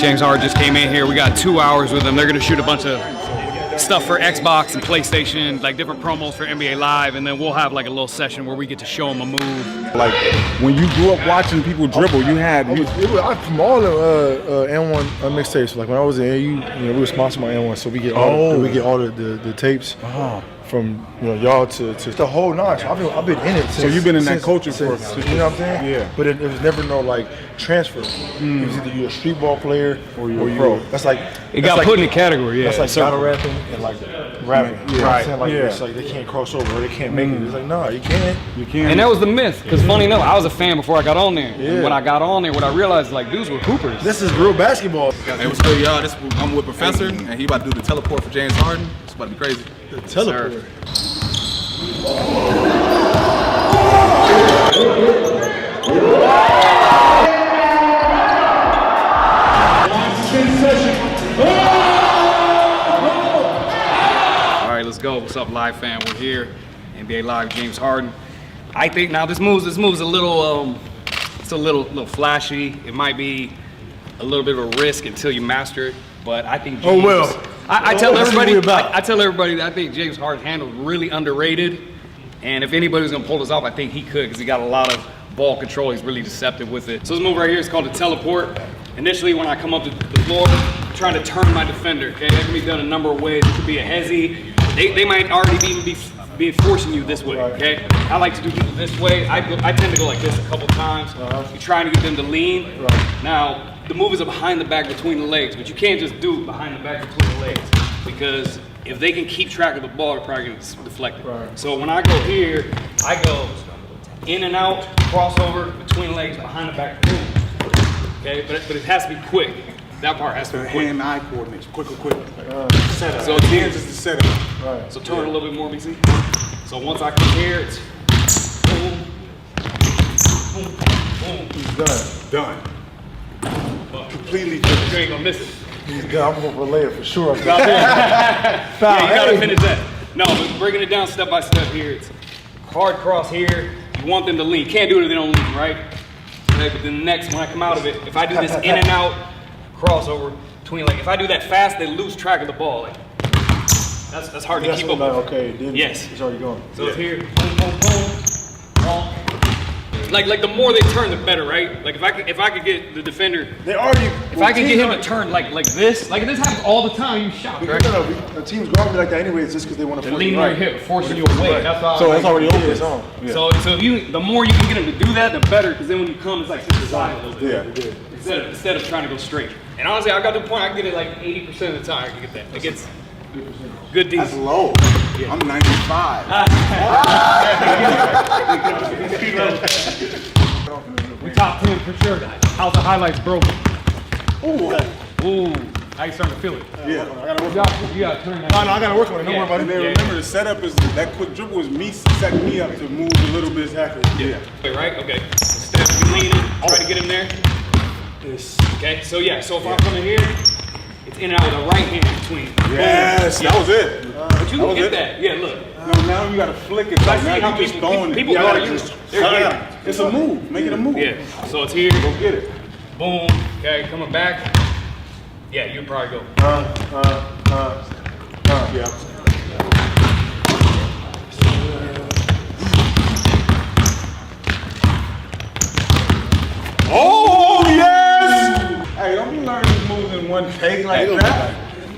James Harden just came in here. We got 2 hours with them. They're gonna shoot a bunch of stuff for Xbox and PlayStation, like different promos for NBA Live, and then we'll have like a little session where we get to show them a move. Like when you grew up watching people dribble, you had from all the N1 mixtapes. Like when I was in AU, we were sponsored by N1, so we get all the tapes. From y'all to the whole notch. I've been in it since. So you've been in that culture for, you know what I'm saying? Yeah. But it was never no like transfer. It was either you're a street ball player or you're a pro. That's like it got put in a category. Yeah. That's like battle rapping and like rapping. Yeah. You know what I'm saying? Like it's like they can't cross over or they can't make it. It's like no, you can't. You can't. And that was the myth. Because funny enough, I was a fan before I got on there. Yeah. And when I got on there, what I realized like dudes were hoopers. This is real basketball. Hey, what's good, y'all? I'm with Professor, and he about to do the teleport for James Harden. It's about to be crazy. The teleport. All right, let's go. What's up, live fan? We're here, NBA Live, James Harden. I think now this move's a little, it's a little flashy. It might be a little bit of a risk until you master it, but I think. James, I tell everybody that I think James Harden's handle is really underrated, and if anybody was gonna pull this off, I think he could because he got a lot of ball control. He's really deceptive with it. So this move right here is called the teleport. Initially, when I come up to the floor, I'm trying to turn my defender. Okay, that can be done a number of ways. It could be a hezzy. They might already even be forcing you this way. Okay, I like to do people this way. I tend to go like this a couple times. You're trying to get them to lean. Now. The move is a behind the back between the legs, but you can't just do behind the back between the legs because if they can keep track of the ball, they're probably going to deflect it. Right. So when I go here, I go in and out, crossover, between the legs, behind the back, boom. Okay, but it has to be quick. That part has to be quick. Hand-eye coordination, quicker. Setup. So it's here. Hands is the setup. Right. So turn it a little bit more, BC. So once I come here, it's boom, boom, boom. Done. Completely You ain't gonna miss it. He's done. I'm going for a layup for sure. Yeah, you gotta finish that. No, but breaking it down step by step here, it's hard cross here. You want them to lean. Can't do it if they don't lean, right? Okay, but then next, when I come out of it, if I do this in and out crossover between, like, if I do that fast, they lose track of the ball. Like, that's hard to keep up with. Okay, then yes. It's already going. So it's here, boom, boom, boom, bonk. Like the more they turn, the better, right? Like if I could get the defender, if I could get him to turn like this happens all the time. You shocked, right? No, the teams go out like that anyways, just because they want to lean on your hip, forcing you away. Right. That's already over. Yeah. So the more you can get him to do that, the better. Because then when you come, it's like to the side a little bit. Yeah. Instead of trying to go straight. And honestly, I got to the point I can get it like 80% of the time. I can get that. It gets good decent. That's low. Yeah. I'm 95. We top 10 for sure. How's the highlights broken? Ooh. Now you starting to feel it. Yeah. I gotta work on it. You gotta turn that. No, I gotta work on it. Don't worry about it. Remember, the setup is that quick dribble is me setting me up to move a little bit. Yeah. Right? Okay. Instead of leaning, try to get him there. Yes. Okay. So yeah. So if I'm coming here, it's in and out with a right hand between. Yes. That was it. But you can get that. Yeah. Look. No, now you gotta flick it. I see now how you just throwing people it. are used. It's a move. Make it a move. Yeah. So it's here. Go get it. Boom. Okay. Coming back. Yeah. You'd probably go. Yeah. Oh yes! Hey, don't be learning these moves in one take like that.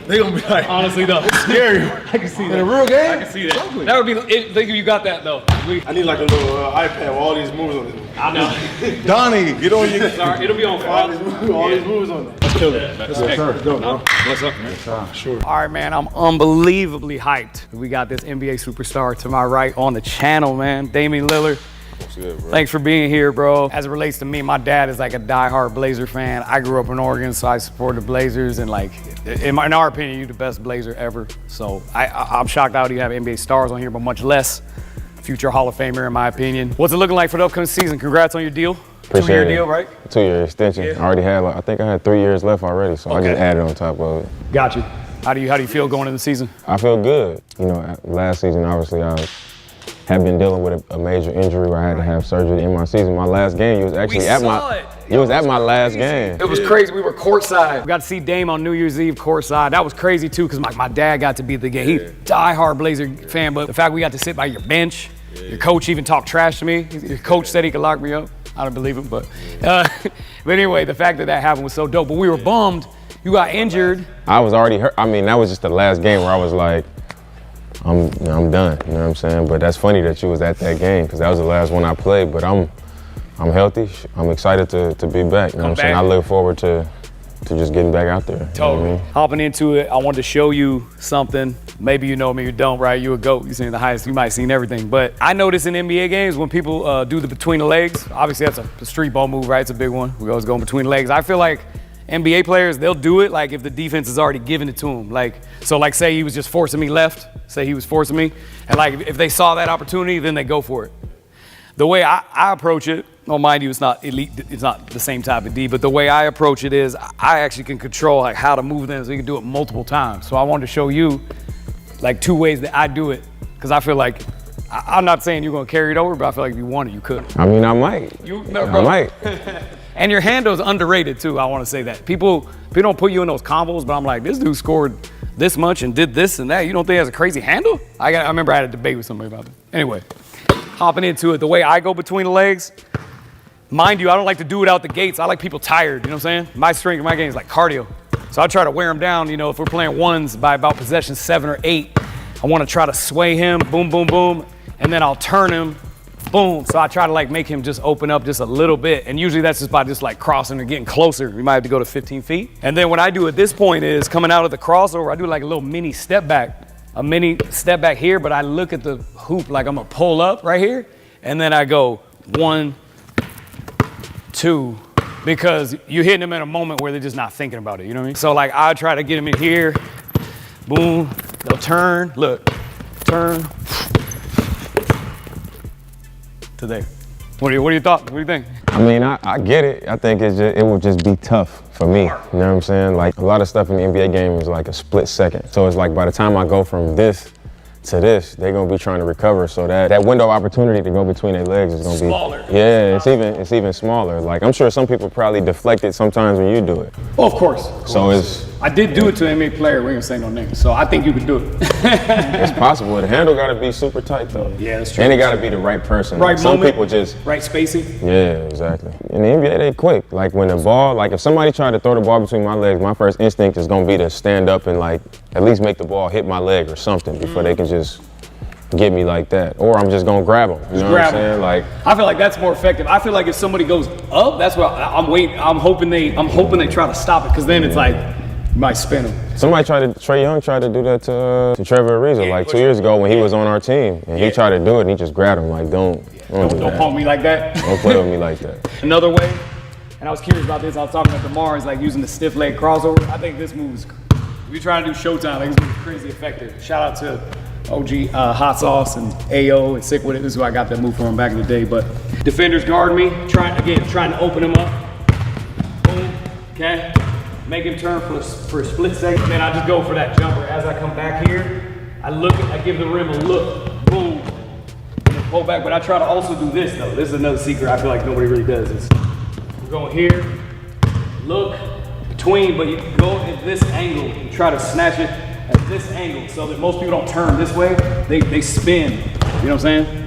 They gonna be like, honestly though, it's scary. I can see that. In a real game? I can see that. That would be. Think you got that though. I need like a little iPad with all these moves on it. I know. Donnie, get on your. Sorry, it'll be on file. All these moves on it. Let's kill it. Let's go, bro. What's up, man? Sure. All right, man. I'm unbelievably hyped. We got this NBA superstar to my right on the channel, man. Damian Lillard. What's good, bro? Thanks for being here, bro. As it relates to me, my dad is like a diehard Blazer fan. I grew up in Oregon, so I support the Blazers, and like, in our opinion, you're the best Blazer ever. So I'm shocked out you have NBA stars on here, but much less future Hall of Famer, in my opinion. What's it looking like for the upcoming season? Congrats on your deal. Appreciate 2-year it. deal, right? 2-year extension. Yeah. I already had, like, I think I had 3 years left already, so Okay. I just added on top of it. Got you. How do you feel going into the season? I feel good. You know, last season, obviously, I had been dealing with a major injury where I had to have surgery in my season. My last game, you was actually at my You was at my last game. It was crazy. We were courtside. We got to see Dame on New Year's Eve courtside. That was crazy too, because my dad got to be at the game. He's a diehard Blazer fan, but the fact we got to sit by your bench, your coach even talked trash to me. Your coach said he could lock me up. I don't believe him, but anyway, the fact that happened was so dope. But we were bummed. You got injured. I was already hurt. I mean, that was just the last game where I was like, I'm done. You know what I'm saying? But that's funny that you was at that game, because that was the last one I played. But I'm healthy. I'm excited to be back. You know what I'm saying? I look forward to just getting back out there. Totally. You know what I mean? Hopping into it, I wanted to show you something. Maybe you know me, you don't, right? You a GOAT. You've seen the highest. You might have seen everything. But I notice in NBA games when people do the between the legs, obviously that's a street ball move, right? It's a big one. We always go between the legs. I feel like NBA players, they'll do it like if the defense is already giving it to them. Like, so like say he was just forcing me left, say he was forcing me, and like if they saw that opportunity, then they go for it. The way I approach it, well, mind you, it's not elite, it's not the same type of D, but the way I approach it is I actually can control like how to move them so you can do it multiple times. So I wanted to show you like 2 ways that I do it, because I feel like, I'm not saying you're gonna carry it over, but I feel like if you want it, you could. I mean, I might. No, bro. I might. And your handle's underrated too, I wanna say that. People don't put you in those combos, but I'm like, this dude scored this much and did this and that. You don't think he has a crazy handle? I remember I had a debate with somebody about that. Anyway, hopping into it, the way I go between the legs, mind you, I don't like to do it out the gates. I like people tired, you know what I'm saying? My strength in my game is like cardio. So I try to wear him down, you know, if we're playing ones by about possession 7 or 8, I wanna try to sway him, boom, boom, boom, and then I'll turn him, boom. So I try to like make him just open up just a little bit. And usually that's just by just like crossing and getting closer. We might have to go to 15 feet. And then what I do at this point is coming out of the crossover, I do like a little mini step back. A mini step back here, but I look at the hoop like I'm gonna pull up right here. And then I go 1, 2, because you're hitting them in a moment where they're just not thinking about it, you know what I mean? So like I try to get them in here, boom, they'll turn, look, turn, to there. What are your thoughts? What do you think? I mean, I get it. I think it would just be tough for me. You know what I'm saying? Like a lot of stuff in the NBA game is like a split second. So it's like by the time I go from this to this, they're gonna be trying to recover. So that window of opportunity to go between their legs is gonna be smaller. Yeah, it's even smaller. Like I'm sure some people probably deflect it sometimes when you do it. Oh, of course. So I did do it to an NBA player. We ain't gonna say no names. So I think you could do it. it's possible. The handle gotta be super tight though. Yeah, that's true. And it gotta be the right person. Right like, some moment, people just right spacing. Yeah, exactly. In the NBA, they quick. Like when the ball, like if somebody tried to throw the ball between my legs, my first instinct is gonna be to stand up and like at least make the ball hit my leg or something before they can just get me like that. Or I'm just gonna grab them. You know what I'm saying? Like I feel like that's more effective. I feel like if somebody goes up, that's what I'm waiting. I'm hoping they try to stop it, because then it's like you might spin them. Trey Young tried to do that to Trevor Ariza like 2 years ago when he was on our team, and he tried to do it and he just grabbed him like don't punk me like that. Don't play with me like that. Another way, and I was curious about this, I was talking about DeMar, is like using the stiff leg crossover. I think this move is, if you're trying to do Showtime, like this move is crazy effective. Shout out to OG Hot Sauce and AO and Sick With It. This is who I got that move from back in the day. But defenders guard me, trying to open him up. Boom, okay? Make him turn for a split second. Then I just go for that jumper. As I come back here, I give the rim a look, boom, and then pull back. But I try to also do this though. This is another secret I feel like nobody really does. Is we're going here, look, between, but you go at this angle and try to snatch it at this angle so that most people don't turn this way, they spin. You know what I'm saying?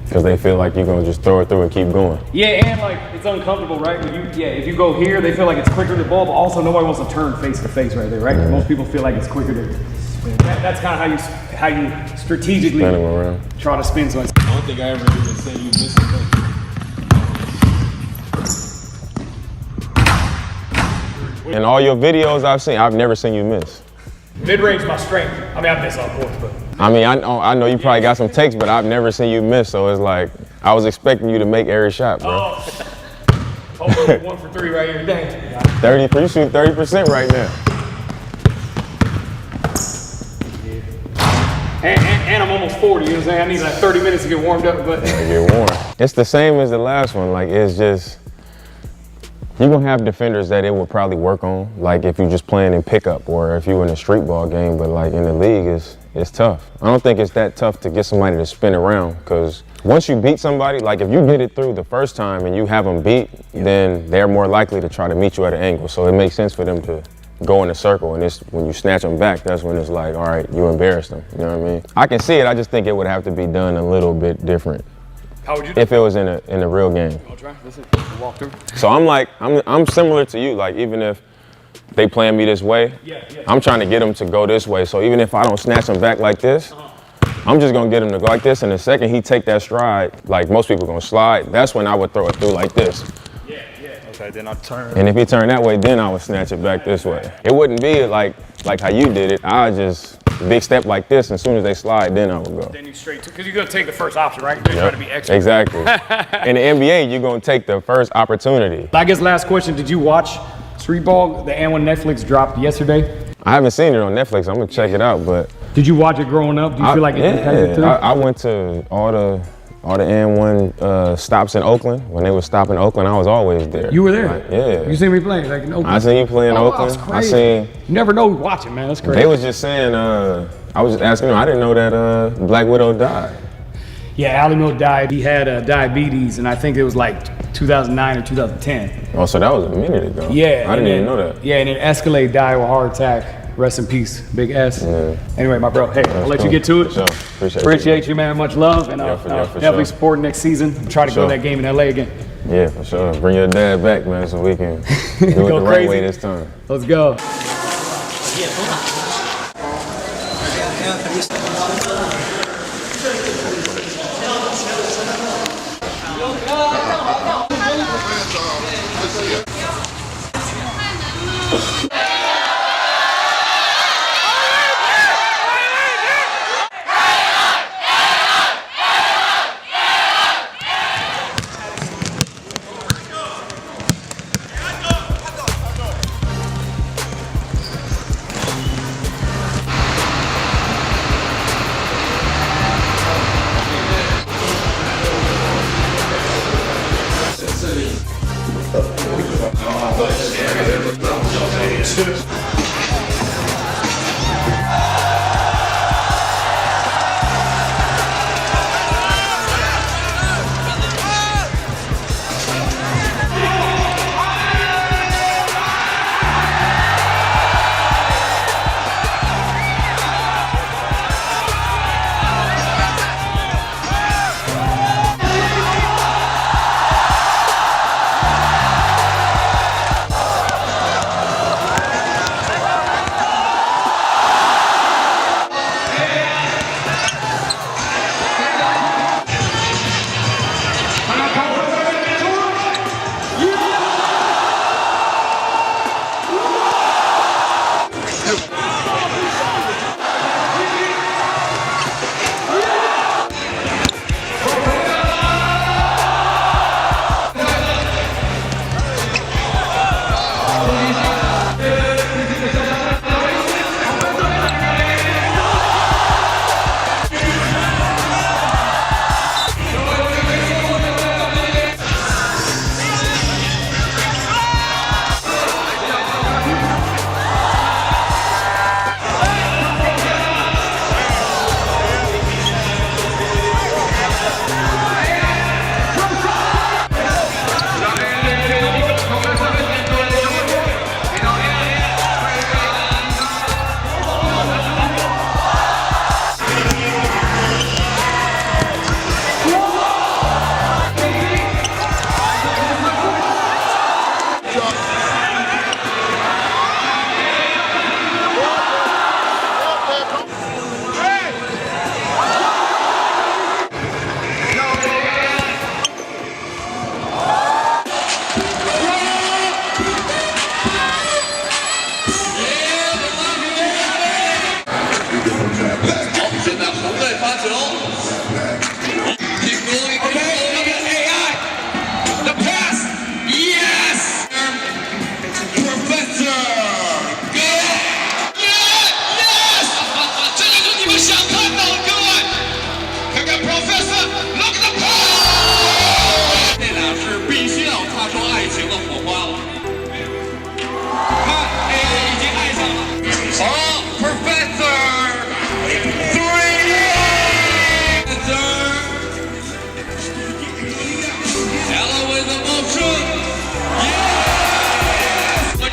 Because they feel like you're gonna just throw it through and keep going. Yeah, and like it's uncomfortable, right? If you go here, they feel like it's quicker to ball, but also nobody wants to turn face to face right there, right? Most people feel like it's quicker to. That's kind of how you strategically try to spin. So I don't think I ever even said you missed it. In all your videos I've seen, I've never seen you miss. Mid-range is my strength. I mean, I miss of course, but. I mean, I know you probably got some takes, but I've never seen you miss, so it's like, I was expecting you to make every shot, bro. Oh, hopefully 1 for 3 right here. Dang. 30, you shoot 30% right now. And I'm almost 40, you know what I'm saying? I need like 30 minutes to get warmed up, but. Get warm. It's the same as the last one, like it's just, you're gonna have defenders that it will probably work on, like if you're just playing in pickup or if you're in a street ball game, but like in the league, it's tough. I don't think it's that tough to get somebody to spin around, because once you beat somebody, like if you get it through the first time and you have them beat, then they're more likely to try to meet you at an angle. So it makes sense for them to go in a circle, and it's when you snatch them back, that's when it's like, all right, you embarrassed them. You know what I mean? I can see it. I just think it would have to be done a little bit different. How would you do if it was in a real game? I'll try. Listen, walk through. So I'm similar to you. Like even if they playing me this way, I'm trying to get them to go this way. So even if I don't snatch them back like this, I'm just gonna get him to go like this. And the second he take that stride, like most people gonna slide, that's when I would throw it through like this. Okay, then I turn. And if he turned that way, then I would snatch it back this way. It wouldn't be like how you did it. I would just big step like this, and as soon as they slide, then I would go. Then you straight to, because you're gonna take the first option, right? You're trying to be extra. Exactly. In the NBA, you're gonna take the first opportunity. I guess last question, did you watch Street Ball, the and when Netflix dropped yesterday? I haven't seen it on Netflix. I'm gonna check it out, but. Did you watch it growing up? Do you feel like it impacted too? I went to all the N1 stops in Oakland. When they were stopping Oakland, I was always there. You were there? Like, yeah. You seen me playing like in Oakland? I seen you play in Oakland. That's crazy. You never know who's watching, man. That's crazy. They was just saying, I was just asking them, I didn't know that Black Widow died. Yeah, Ali Mill died. He had diabetes, and I think it was like 2009 or 2010. Oh, so that was a minute ago. Yeah. I didn't even know that. Yeah, and then Escalade died with a heart attack. Rest in peace, Big S. Yeah. Anyway, my bro, hey, I'll let you get to it. For sure. Appreciate you, man. Much love, and for definitely sure. support next season. Try to go to that game in LA again. Yeah, for sure. Bring your dad back, man, so we can do it Go the right crazy. way this time. Let's go.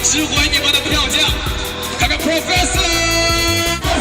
值回你们的票价，看看 Professor。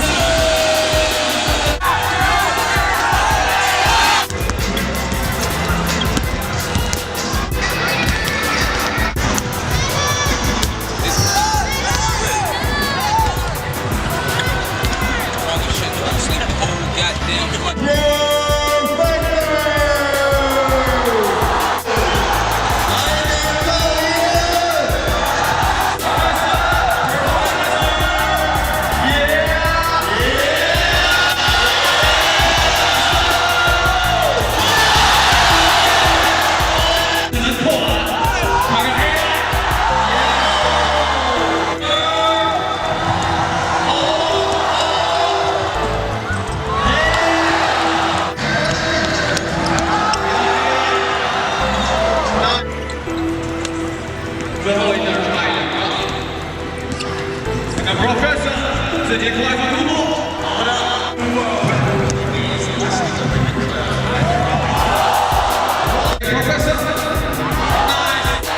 最后一个派两高点，看看 Professor 这节快速突破，好的。Professor， nice。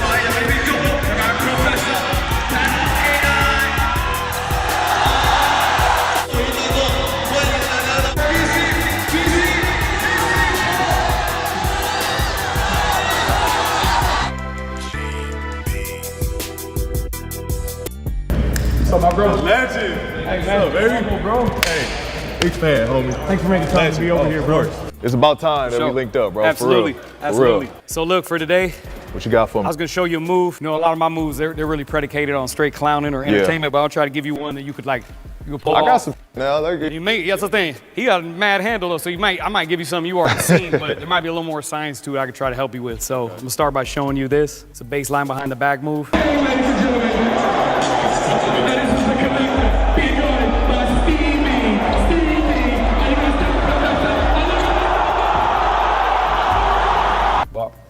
来也没被救，看看 Professor， So my bro. Legend. Hey man, baby, bro. Hey, big fan, homie. Thanks for making time to be over here, bro. It's about time that we linked up, bro. Absolutely, For real. absolutely. For real. So look, for today, What you got for me? I was gonna show you a move. You know, a lot of my moves, they're really predicated on straight clowning or entertainment, but I'll try to give you one that you could pull I got off. some now. Like, You may, that's the thing. He got a mad handle though, so I might give you something you already seen, but there might be a little more science to it I could try to help you with. So I'm gonna start by showing you this. It's a baseline behind the back move.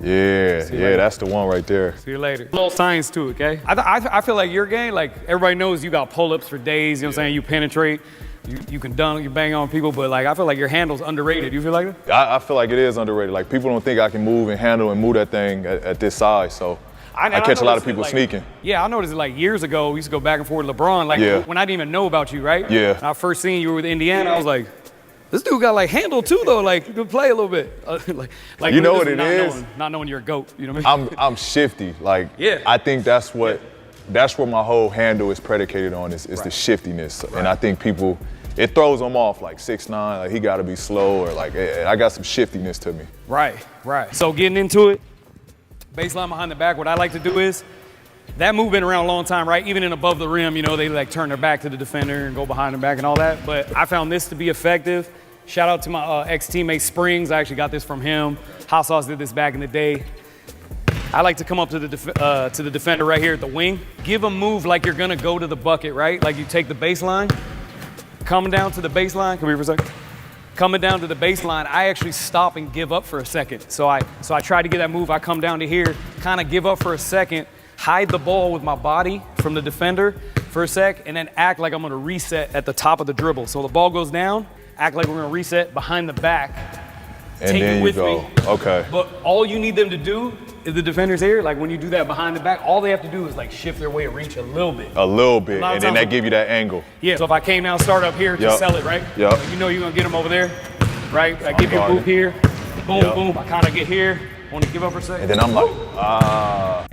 yeah, that's the one right there. See you later. A little science to it, okay? I feel like your game, like everybody knows you got pull-ups for days, you know what I'm saying? You penetrate, you can dunk, you bang on people, but like I feel like your handle's underrated. You feel like that? I feel like it is underrated. Like people don't think I can move and handle and move that thing at this size. So I catch a lot of people sneaking. Yeah, I noticed it like years ago. We used to go back and forth with LeBron, like when I didn't even know about you, right? Yeah. When I first seen you with Indiana, I was like, this dude got like handle too though, like you can play a little bit. like You know what it is? Not knowing you're a GOAT, you know what I mean? I'm shifty. Like Yeah. I think that's what my whole handle is predicated on is the shiftiness. And I think people, it throws them off like 6'9", like he gotta be slow or like I got some shiftiness to me. Right. So getting into it, baseline behind the back, what I like to do is, that move been around a long time, right? Even in above the rim, you know, they like turn their back to the defender and go behind their back and all that. But I found this to be effective. Shout out to my ex-teammate Springs. I actually got this from him. Hot Sauce did this back in the day. I like to come up to the defender right here at the wing. Give a move like you're gonna go to the bucket, right? Like you take the baseline, coming down to the baseline. Come here for a second. Coming down to the baseline, I actually stop and give up for a second. So I try to get that move. I come down to here, kind of give up for a second, hide the ball with my body from the defender for a sec, and then act like I'm gonna reset at the top of the dribble. So the ball goes down, act like we're gonna reset behind the back, And take then it you with go. me. Okay. But all you need them to do is the defender's here, like when you do that behind the back, all they have to do is like shift their way of reach a little bit. A little bit, A lot of and then times- that give you that angle. Yeah, so if I came down, start up here, just sell it, right? Yep. Like, you know you're gonna get them over there, right? I give you a guarding. move here, boom, Yep. boom, I kinda get here, wanna give up for a second. And then I'm like,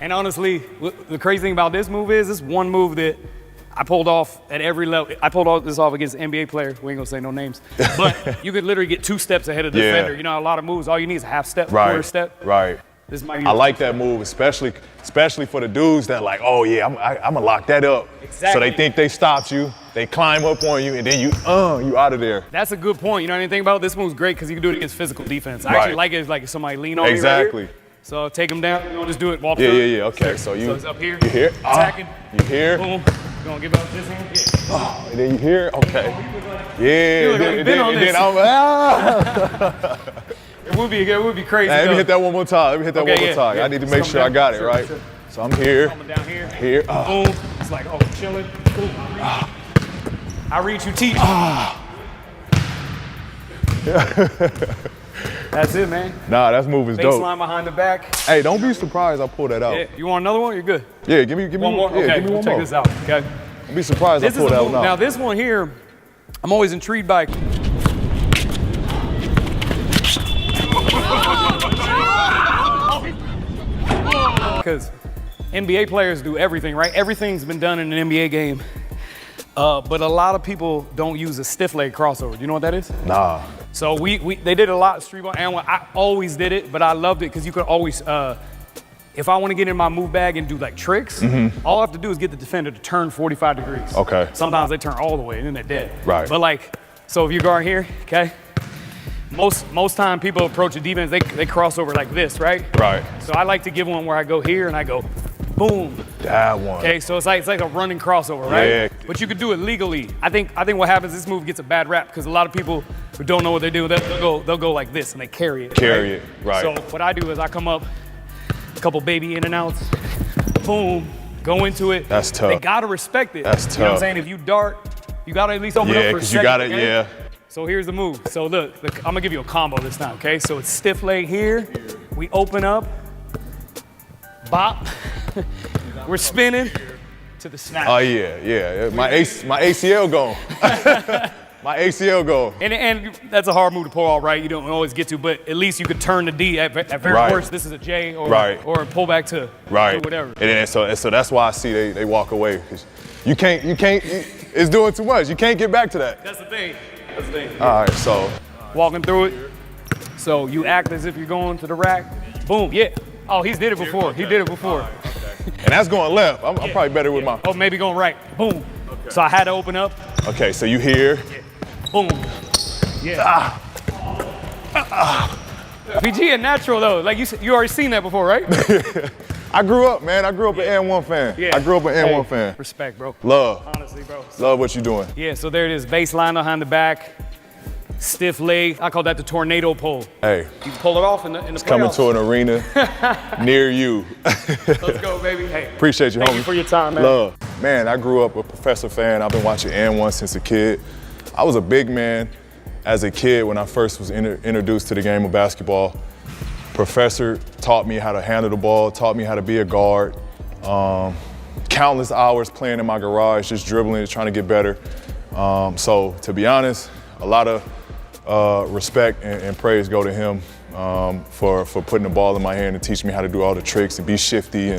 And honestly, the crazy thing about this move is, this one move that I pulled off at every level. I pulled all this off against NBA players. We ain't gonna say no names. But you could literally get 2 steps ahead of the defender. You know, a lot of moves, all you need is a half step, quarter step. Right. This might be I like that move, especially for the dudes that like, oh yeah, I'm gonna lock that up. Exactly. So they think they stopped you, they climb up on you, and then you out of there. That's a good point. You know anything about it? This move's great because you can do it against physical defense. I actually like it as like if somebody lean on me right Exactly. here. So take them down. You want to just do it, walk Yeah, through. yeah, okay. So it's up here. You here? Attacking. You here? Boom. You gonna give up this hand? Yeah. Oh, and then you here? Okay. Yeah. Look like we've been on this. It would be crazy. Hey, let me though. hit that one more time. Let me hit that Okay, one more yeah, time. yeah. I need to Just make come sure I down. got it, Sure, right? sure. So I'm here. Coming down here. Here. Boom. It's like, oh, chilling. Boom. I reach, you teach. That's it, man. Nah, that move is dope. Baseline behind the back. Hey, don't be surprised I pull that out. Yeah. You want another one? You're good. Yeah, give me One more? Yeah, Okay, give me one check more. this out, okay? Don't be surprised I This is pull a that move. one out. Now this one here, I'm always intrigued by. Because NBA players do everything, right? Everything's been done in an NBA game. But a lot of people don't use a stiff leg crossover. Do you know what that is? Nah. So they did a lot of street ball, and I always did it, but I loved it because you could always, if I want to get in my move bag and do like tricks, all I have to do is get the defender to turn 45 degrees. Okay. Sometimes they turn all the way and then they're dead. Right. But like, so if you guard here, okay, most time people approach a defense, they cross over like this, right? Right. So I like to give one where I go here and I go, boom. That one. Okay, so it's like a running crossover, right? Yeah. But you could do it legally. I think what happens, this move gets a bad rap because a lot of people who don't know what they're doing, they'll go like this and they carry it. Carry it, right. So what I do is I come up, a couple baby in and outs, boom, go into it. That's tough. They gotta respect it. That's You know what I'm tough. saying? If you dart, you gotta at least open up Yeah, for a because second. you got it, okay? yeah. So here's the move. So look, I'm gonna give you a combo this time, okay? So it's stiff leg here. We open up, bop. We're spinning to the snap. Oh, yeah. My ACL gone. My ACL gone. And that's a hard move to pull off, right? You don't always get to, but at least you could turn the D at very Right. worst. This is a J or Right. or a pullback to whatever. And then, so that's why I see they walk away. 'Cause you can't, it's doing too much. You can't get back to that. That's the thing. That's the thing. All right, so. Walking through it. So you act as if you're going to the rack. Boom, yeah. Oh, he's did it before. He did it before. And that's going left. I'm probably better with my. Oh, maybe going right. Boom. So I had to open up. Okay, so you here. Boom. Yeah. PG and natural though. Like you already seen that before, right? I grew up, man. I grew up an N1 fan. Yeah. I grew up an N1 fan. Respect, bro. Love. Honestly, bro. Love what you're doing. Yeah, so there it is. Baseline behind the back. Stiff leg. I call that the tornado pull. Hey, You pull it off in the playoffs. coming to an arena near you. Let's go, baby. Hey. Appreciate you, homie. Thank you for your time, man. Love. Man, I grew up a Professor fan. I've been watching N1 since a kid. I was a big man as a kid when I first was introduced to the game of basketball. Professor taught me how to handle the ball, taught me how to be a guard. Countless hours playing in my garage, just dribbling, trying to get better. So to be honest, a lot of respect and praise go to him for putting the ball in my hand and teaching me how to do all the tricks and be shifty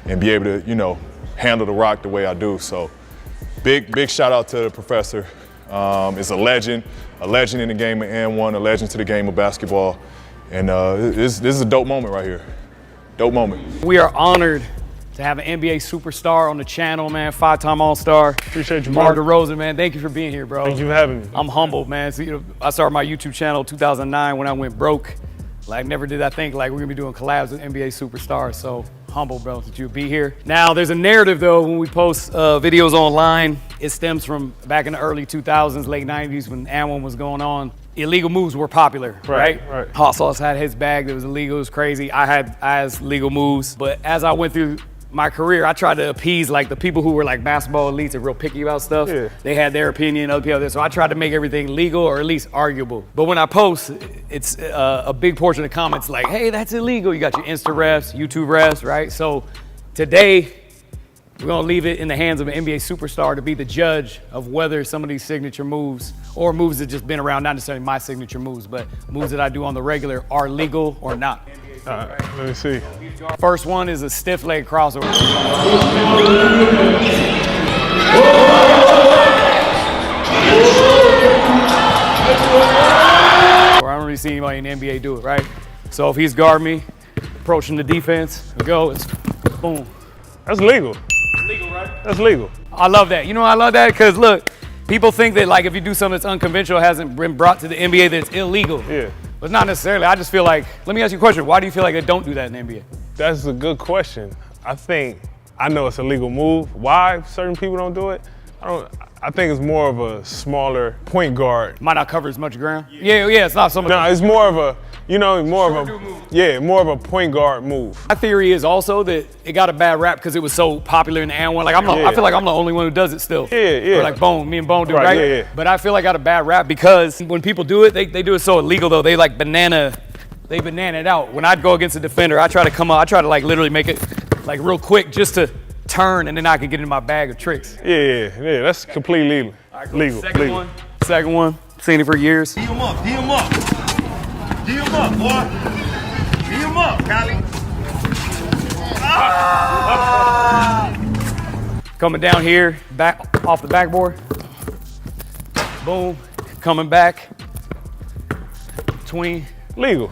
and be able to, handle the rock the way I do. So big shout out to the Professor. Is a legend in the game of N1, a legend to the game of basketball. And this is a dope moment right here. Dope moment. We are honored to have an NBA superstar on the channel, man. 5-time All-Star. Appreciate you, Mark Mark. DeRozan, man. Thank you for being here, bro. Thank you for having me. I'm humbled, man. So, I started my YouTube channel 2009 when I went broke. Like, never did I think like we're gonna be doing collabs with NBA superstars. So humbled, bro, that you'd be here. Now, there's a narrative though when we post videos online. It stems from back in the early 2000s, late 90s when N1 was going on. Illegal moves were popular, right? Right. Hot Sauce had his bag that was illegal. It was crazy. I had legal moves, but as I went through my career, I tried to appease like the people who were like basketball elites and real picky about stuff. Yeah. They had their opinion, other people had theirs. So I tried to make everything legal or at least arguable. But when I post, it's a big portion of the comments like, hey, that's illegal. You got your Insta refs, YouTube refs, right? So today, we're gonna leave it in the hands of an NBA superstar to be the judge of whether some of these signature moves or moves that just been around, not necessarily my signature moves, but moves that I do on the regular are legal or not. Let me see. First one is a stiff leg crossover. Or I don't really see anybody in the NBA do it, right? So if he's guarding me, approaching the defense, we go, it's boom. That's legal. Legal, right? That's legal. I love that. You know why I love that? Because look, people think that like if you do something that's unconventional, hasn't been brought to the NBA, that it's illegal. Yeah. But not necessarily. I just feel like, let me ask you a question. Why do you feel like they don't do that in the NBA? That's a good I know it's a legal move. Why certain people don't do it? I I think it's more of a smaller point guard. Might not cover as much ground. Yeah, it's not so much. No, it's more of a, more of a point guard move. My theory is also that it got a bad rap because it was so popular in the N1. Like I feel like I'm the only one who does it still. Yeah. Or like Bone, me and Bone do, right? Yeah. But I feel like I got a bad rap because when people do it, they do it so illegal though. They banana it out. When I'd go against a defender, I try to like literally make it like real quick just to turn and then I can get in my bag of tricks. Yeah, that's completely legal. Second one, seen it for years. D him up, boy. D him up, Kylie. Coming down here, back off the backboard. Boom, coming back. Between. Legal.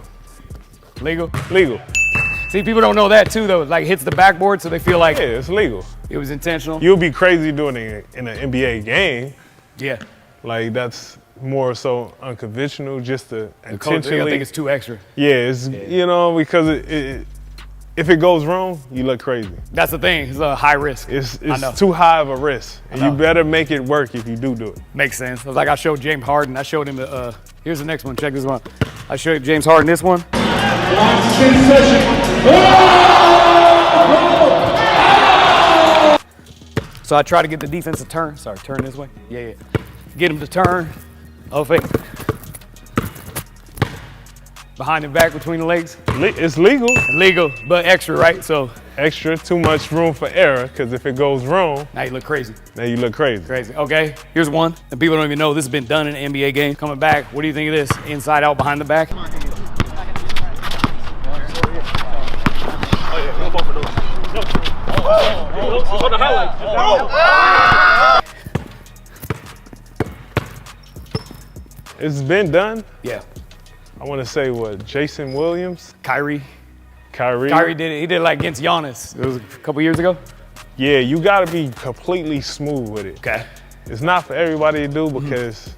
See, people don't know that too though. Like hits the backboard so they feel like Yeah, it's legal. it was intentional. You'll be crazy doing it in an NBA game. Yeah. Like that's more so unconventional, just to The coach, I intentionally. think it's too extra. Yeah, it's because if it goes wrong, you look crazy. That's the thing. It's a high risk. It's I know. too high of a risk, and know. you better make it work if you do it. Makes sense. It was like I showed James Harden. I showed him here's the next one. Check this one. I showed James Harden this one. So I try to get the defense to turn. Sorry, turn this way. Yeah. Get him to turn. Oh, fake. Behind and back between the legs. It's legal. Legal, but extra, right? So Extra, too much room for error, because if it goes wrong, now you look crazy. then you look crazy. Crazy. Okay, here's one. And people don't even know this has been done in an NBA game. Coming back, what do you think of this? Inside out, behind the back. It's been done. Yeah. I want to say what, Jason Williams, Kyrie Kyrie. did it. He did it like against Giannis. It was a couple years ago. Yeah, you got to be completely smooth with it. Okay. It's not for everybody to do because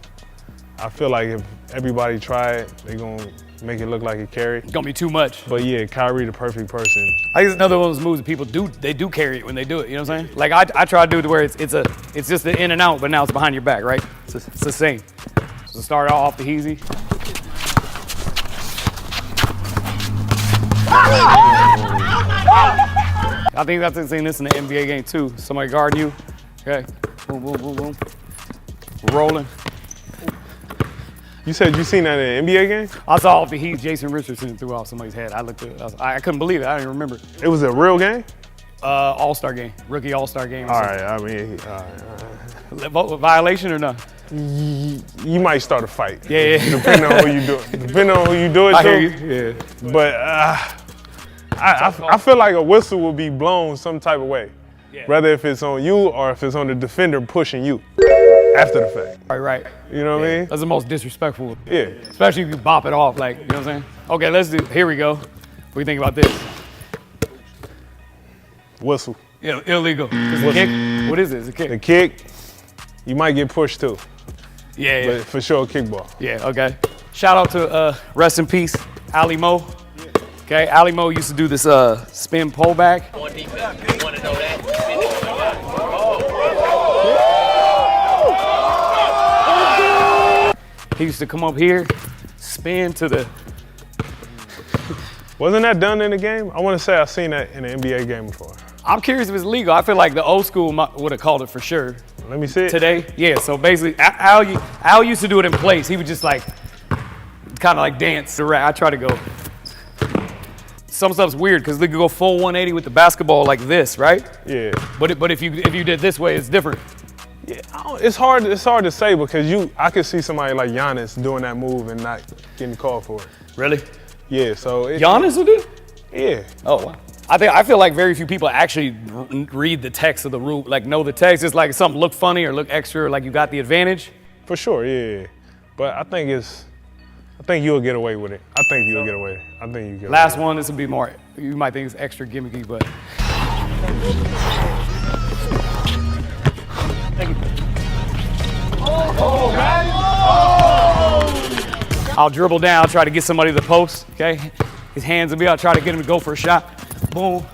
I feel like if everybody try it, they're going to make it look like a carry. It's gonna be too much. But yeah, Kyrie the perfect person. I think it's another one of those moves that people do. They do carry it when they do it. You know what I'm saying? Like I try to do it to where it's just the in and out, but now it's behind your back, right? It's the same. So start off the easy. I think I've seen this in the NBA game too. Somebody guarding you. Okay. Boom, boom, boom, boom. Rolling. You said you seen that in an NBA game? I saw off the Heat, Jason Richardson threw off somebody's head. I looked at it. I couldn't believe it. I didn't remember. It was a real game? All-star game. Rookie all-star game. All right, I mean, Violation or not? you might start a fight. Yeah. Depending on who you do it. Depending on who you do it I to. hear you. Yeah. But I feel like a whistle will be blown some type of way. Yeah. Whether if it's on you or if it's on the defender pushing you after the fact. Right. You know what I mean? That's the most disrespectful. Yeah. Especially if you bop it off, like, you know what I'm saying? Okay, here we go. What do you think about this? Whistle. Illegal. It's a kick? What is it? It's a The kick. kick, you might get pushed too. Yeah. But for sure, kickball. Yeah, okay. Shout out to, rest in peace, Ali Mo. Okay, Ali Mo used to do this spin pullback. He used to come up here, spin to the. Wasn't that done in the game? I want to say I've seen that in an NBA game before. I'm curious if it's legal. I feel like the old school would have called it for sure. Let me see it. Today, yeah. So basically, Al used to do it in place. He would just like, kind of like dance around. I try to go. Some stuff's weird because they could go full 180 with the basketball like this, right? Yeah. But if you did this way, it's different. Yeah, it's hard to say because I could see somebody like Giannis doing that move and not getting called for it. Really? Yeah, so Giannis will do it? Yeah. Oh wow. I feel like very few people actually read the text of the rule, like know the text. It's like something look funny or look extra, or like you got the advantage. For sure, yeah. But I think you'll get away with it. I think you'll get away. I think you get away. Last one, this will be more, you might think it's extra gimmicky, but. Thank you. I'll dribble down, try to get somebody to the post, okay? His hands will be out, try to get him to go for a shot. Boom.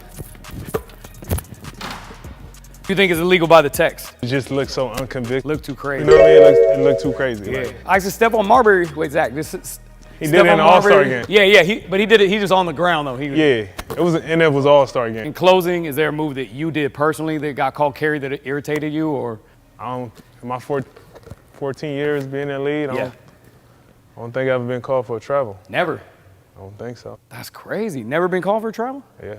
You think it's illegal by the text? It just looks so unconvicted. Look too crazy. You know what I mean? It looked too crazy. Yeah. Like, I said Stephon Marbury. Wait, Zach. he did it in the All-Star game. Yeah. But he did it. He just on the ground though. Yeah, it was All-Star game. In closing, is there a move that you did personally that got called carry that irritated you, or? In my 14 years being in the league, I don't think I've ever been called for a travel. Never. I don't think so. That's crazy. Never been called for a travel? Yeah.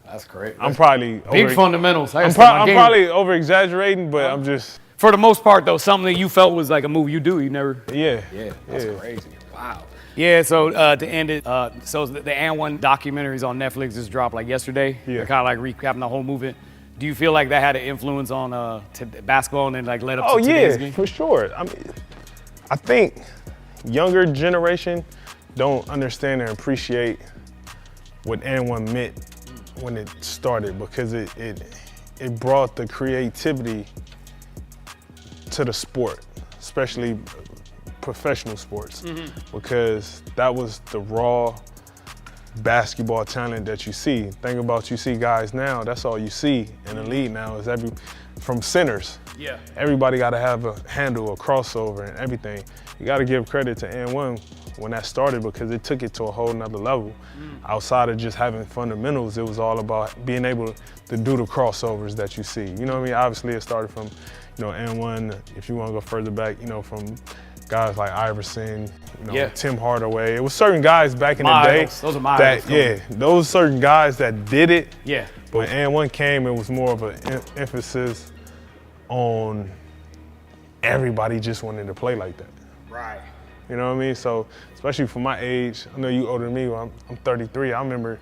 That's great. I'm probably big fundamentals. I'm probably over exaggerating, but I'm just. For the most part, though, something that you felt was like a move you do. You never. Yeah. That's crazy. Wow. Yeah. So to end it, so the And One documentaries on Netflix just dropped like yesterday. Yeah. Kind of like recapping the whole movement. Do you feel like that had an influence on basketball and then like led up to today's game? For sure. I think younger generation don't understand and appreciate what And One meant when it started, because it brought the creativity to the sport, especially professional sports, because that was the raw basketball talent that you see. Think about, you see guys now, that's all you see in the league now is from centers. Yeah. Everybody got to have a handle, a crossover, and everything. You got to give credit to And One when that started, because it took it to a whole nother level. Outside of just having fundamentals, it was all about being able to do the crossovers that you see. You know what I mean? Obviously, it started from, And One. If you want to go further back, from guys like Iverson, Tim Hardaway. It was certain guys back in the day. Those are my idols. Those certain guys that did it. Yeah. But when And One came, it was more of an emphasis on everybody just wanting to play like that. Right. You know what I mean? So, especially for my age, I know you older than me, I'm 33. I remember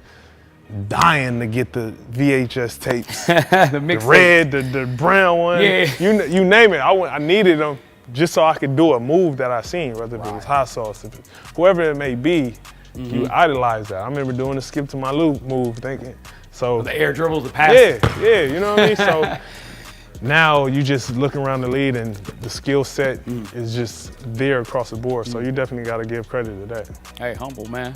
dying to get the VHS tapes. the red, the brown one. Yeah. You name it. I needed them just so I could do a move that I seen, whether it was hot sauce, whoever it may be, you idolize that. I remember doing the skip to my loop move, thinking. So the air dribbles, the pass. Yeah, you know what I mean? So now you just look around the league and the skill set is just there across the board. So you definitely got to give credit to that. Hey, humble, man.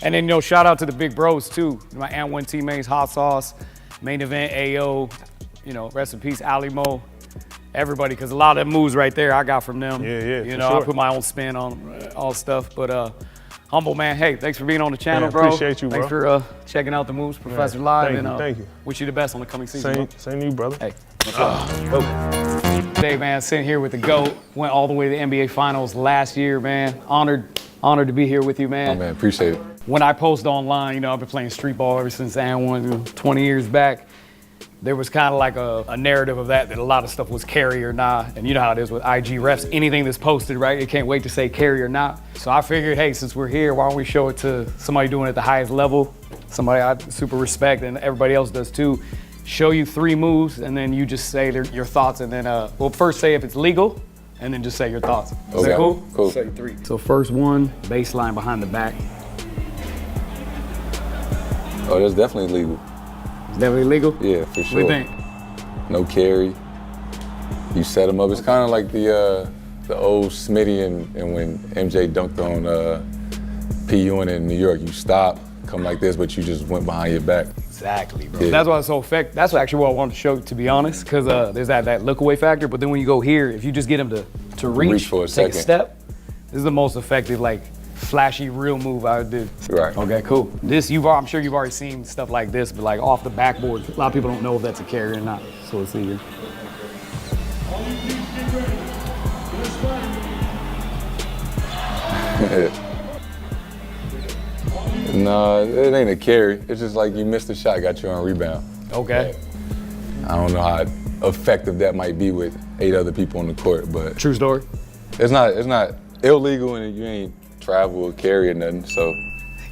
And then, shout out to the big bros, too. My And One teammates, Hot Sauce, Main Event, AO, rest in peace, Ali Mo. Everybody, because a lot of the moves right there I got from them. Yeah, I put my own spin on all stuff. But humble, man. Hey, thanks for being on the channel, bro. Appreciate you, bro. Thanks for checking out the moves, Professor Live. Thank you. Wish you the best on the coming season. Same to you, brother. Hey, what's up? Today, man, sitting here with the GOAT. Went all the way to the NBA Finals last year, man. Honored to be here with you, man. Oh, man, appreciate it. When I post online, I've been playing street ball ever since And One, 20 years back. There was kind of like a narrative of that a lot of stuff was carry or not. And you know how it is with IG refs, anything that's posted, right? It can't wait to say carry or not. So I figured, hey, since we're here, why don't we show it to somebody doing it at the highest level, somebody I super respect and everybody else does too. Show you 3 moves and then you just say your thoughts and then, we'll first say if it's legal and then just say your thoughts. Is that cool? Cool. Say 3. So first one, baseline behind the back. Oh, that's definitely legal. Is that illegal? Yeah, for sure. What do you think? No carry. You set them up. It's kind of like the old Smitty and when MJ dunked on P. Ewing in New York. You stop, come like this, but you just went behind your back. Exactly, bro. Yeah. That's why it's so effective. That's actually what I wanted to show, to be honest, because there's that look away factor. But then when you go here, if you just get him to reach for a take second. a step, this is the most effective, flashy, real move I would do. Right. Okay, cool. I'm sure you've already seen stuff like this, but off the backboard, a lot of people don't know if that's a carry or not. So let's see here. No, it ain't a carry. It's just like you missed a shot, got you on rebound. Okay. I don't know how effective that might be with 8 other people on the court, but True story. it's not illegal and you ain't travel or carry or nothing, so.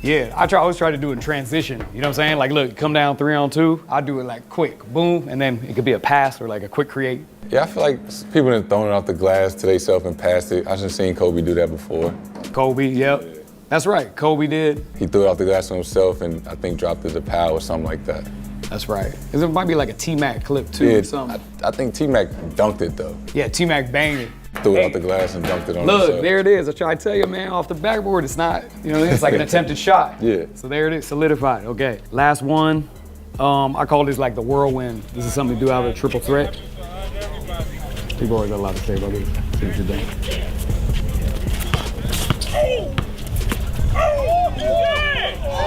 Yeah, I always try to do it in transition. You know what I'm saying? Look, come down 3-on-2. I do it quick, boom, and then it could be a pass or a quick create. Yeah, I feel like people have thrown it off the glass to themselves and passed it. I've just seen Kobe do that before. Kobe, yep. That's right, Kobe did. He threw it off the glass to himself and I think dropped it to Powell or something like that. That's right. There might be a T-Mac clip too or something. I think T-Mac dunked it though. Yeah, T-Mac banged it. Threw it off the glass and dunked it on Look, himself. there it is. I try to tell you, man, off the backboard, it's not, it's like an attempted shot. Yeah. So there it is, solidified. Okay, last one, I call this like the whirlwind. This is something to do out of a triple threat. People always got a lot to say about this. See what you're doing.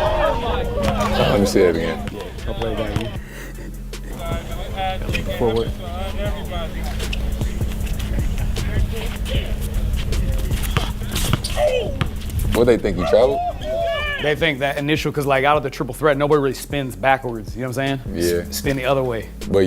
Let me see it again. Yeah, I'll play it back again. Forward. What they think, you traveled? They think that initial, because like out of the triple threat, nobody really spins backwards. You know what I'm saying? Yeah. Spin the other way. But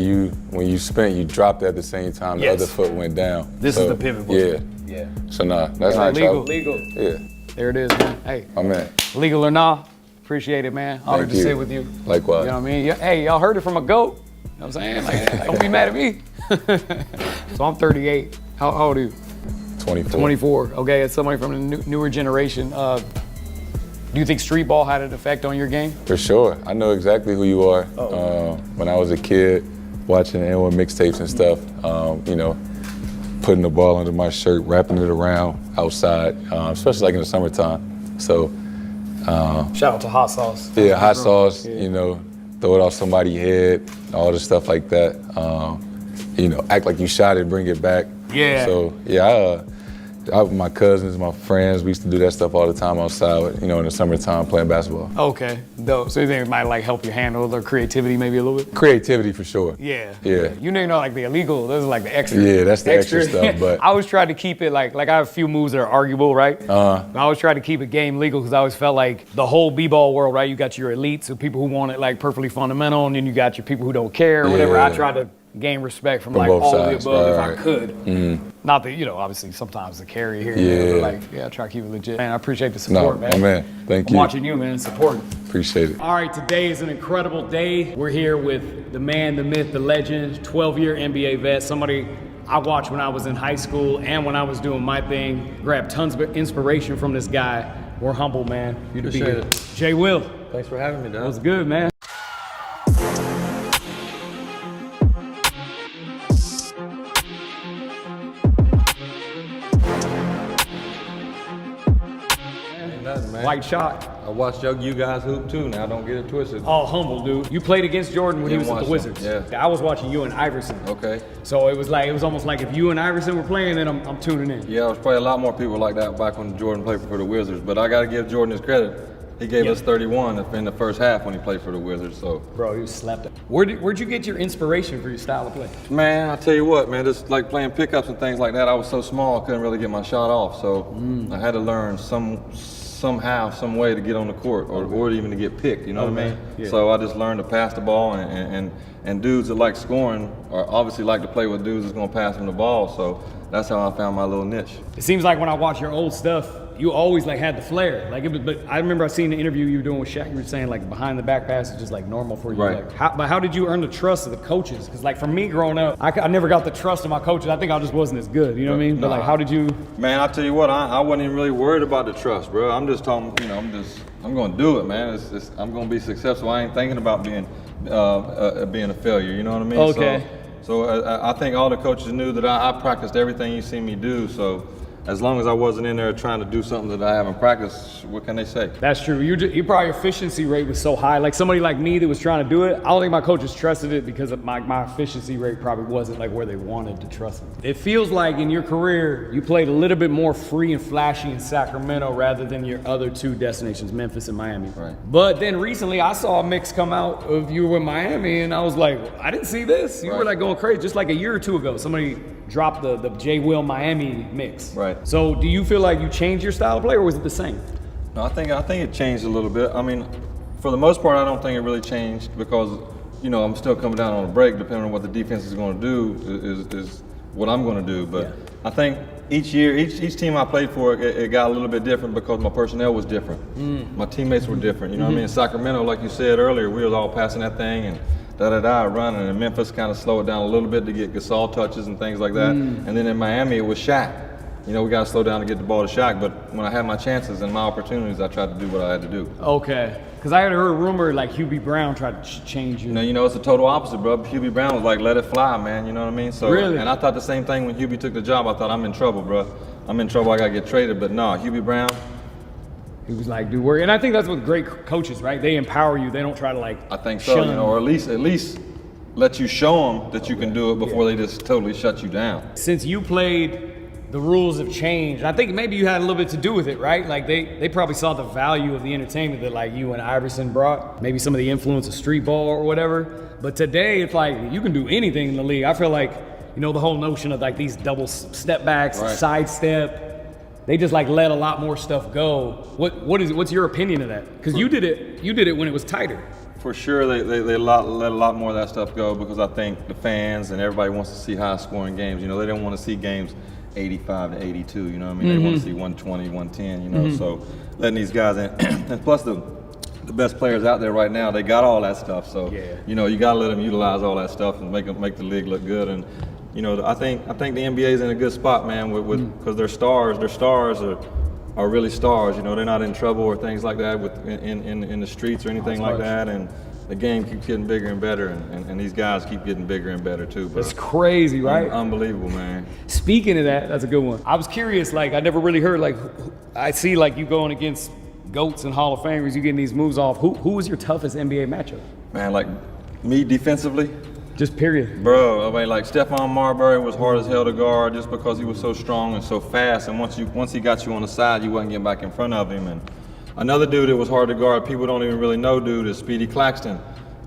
when you spent, you dropped at the same time. The Yes. other foot went down. This is the pivot. Yeah. Yeah. So nah, that's not Legal. travel. Legal. Yeah. There it is, man. Hey, My man. legal or not, appreciate it, man. Honored Thank to you. sit with you. Likewise. You know what I mean? Hey, y'all heard it from a goat. You know what I'm saying? Like, don't be mad at me. So I'm 38. How old are you? 24. 24. Okay, as somebody from the newer generation, do you think street ball had an effect on your game? For sure. I know exactly who you are. When I was a kid, watching N1 mixtapes and stuff, you know, putting the ball under my shirt, wrapping it around outside, especially like in the summertime. So, Shout out to Hot Sauce. yeah, hot sauce, you know, throw it off somebody's head, all the stuff like that. You know, act like you shot it, bring it back. Yeah. So, yeah, my cousins, my friends, we used to do that stuff all the time outside, you know, in the summertime playing basketball. Okay, dope. So you think it might like help you handle their creativity maybe a little bit? Creativity for sure. Yeah. Yeah. You know, like the illegal, those are like the extra. Yeah, that's the extra stuff, but- I always try to keep it like I have a few moves that are arguable, right? I always try to keep it game legal because I always felt like the whole b-ball world, right? You got your elites, so people who want it like perfectly fundamental, and then you got your people who don't care or whatever. I Yeah. try to gain respect from From like both all sides, the above right, if I could. Not that, you know, obviously sometimes the carry here, Yeah. but like, I try to keep it legit. Man, I appreciate the No, support, man. my man, thank I'm you. watching you, man, supporting. Appreciate it. All right, today is an incredible day. We're here with the man, the myth, the legend, 12-year NBA vet, somebody I watched when I was in high school and when I was doing my thing. Grabbed tons of inspiration from this guy. We're humble, man. You to be here. Jay Will. Thanks for having me, That Dad. was good, man. Nothing, man. White shot. I watched you guys hoop too. Now don't get it twisted. Oh, humble, dude. You played against Jordan when he was Didn't at the watch Wizards. him, yeah. I was watching you and Iverson. Okay. So it was almost like if you and Iverson were playing, then I'm tuning in. Yeah, there's probably a lot more people like that back when Jordan played for the Wizards. But I got to give Jordan his credit. He gave us 31 in the first half when he played for the Wizards. So, Bro, you slept it. Where'd you get your inspiration for your style of play? man, I tell you what, man, just like playing pickups and things like that. I was so small, I couldn't really get my shot off. So I had to learn somehow, some way to get on the court or even to get picked. You know what I mean? Yeah. So I just learned to pass the ball, and dudes that like scoring or obviously like to play with dudes that's gonna pass them the ball. So that's how I found my little niche. It seems like when I watch your old stuff, you always like had the flair. But I remember I seen the interview you were doing with Shaq. You were saying like behind the back pass is just like normal for you. Right. Like, but how did you earn the trust of the coaches? Because like for me growing up, I never got the trust of my coaches. I think I just wasn't as good. You know what I mean? But like, how did you? Man, I tell you what, I wasn't even really worried about the trust, bro. I'm just talking, you know, I'm gonna do it, man. I'm gonna be successful. I ain't thinking about being a failure. You know what I mean? Okay. So I think all the coaches knew that I practiced everything you see me do. So as long as I wasn't in there trying to do something that I haven't practiced, what can they say? That's true. Your probably efficiency rate was so high. Like somebody like me that was trying to do it, I don't think my coaches trusted it because of my efficiency rate probably wasn't like where they wanted to trust me. It feels like in your career, you played a little bit more free and flashy in Sacramento rather than your other two destinations, Memphis and Miami. Right. But then recently I saw a mix come out of you in Miami and I was like, I didn't see this. You were like going crazy. Just like a year or two ago, somebody dropped the J. Will Miami mix. Right. So do you feel like you changed your style of play or was it the same? No, I think it changed a little bit. I mean, for the most part, I don't think it really changed because, you know, I'm still coming down on a break. Depending on what the defense is going to do is what I'm going to do. But I think each year, each team I played for, it got a little bit different because my personnel was different. My teammates were different. You know what I mean? In Sacramento, like you said earlier, we was all passing that thing and running. And in Memphis, kind of slow it down a little bit to get Gasol touches and things like that. And then in Miami, it was Shaq. You know, we got to slow down to get the ball to Shaq, but when I had my chances and my opportunities, I tried to do what I had to do. Okay. Because I had heard a rumor like Hubie Brown tried to change you. You know, it's the total opposite, bro. Hubie Brown was like, let it fly, man. You know what I mean? So, Really? And I thought the same thing when Hubie took the job. I thought, I'm in trouble, bro. I'm in trouble. I got to get traded. But no, Hubie Brown, He was like, "Do work," and I think that's what great coaches, right? They empower you. They don't try to like. I think so, shun. you know, or at least let you show them that you can do it before they just totally shut you down. Since you played, the rules have changed. I think maybe you had a little bit to do with it, right? Like they probably saw the value of the entertainment that like you and Iverson brought. Maybe some of the influence of street ball or whatever. But today it's like you can do anything in the league. I feel like, you know, the whole notion of like these double step backs, Right. sidestep. They just like let a lot more stuff go. What's your opinion of that? Because you did it when it was tighter. For sure, they let a lot more of that stuff go because I think the fans and everybody wants to see high-scoring games. You know, they don't want to see games 85 to 82. You know what I mean? They want to see 120, 110. You know, so letting these guys in, and plus the best players out there right now, they got all that stuff. So you know, you got to let them utilize all that stuff and make the league look good. And you know, I think the NBA is in a good spot, man, because their stars are really stars. You know, they're not in trouble or things like that in the streets or anything like that. And the game keeps getting bigger and better, and these guys keep getting bigger and better too. Bro. It's crazy, right? Unbelievable, man. Speaking of that, that's a good one. I was curious, like I never really heard, like I see like you going against GOATs and Hall of Famers, you getting these moves off. Who was your toughest NBA matchup? Man, like me defensively. Just period. Bro, I mean, like Stephon Marbury was hard as hell to guard just because he was so strong and so fast. And once he got you on the side, you wasn't getting back in front of him. And another dude that was hard to guard, people don't even really know, dude, is Speedy Claxton.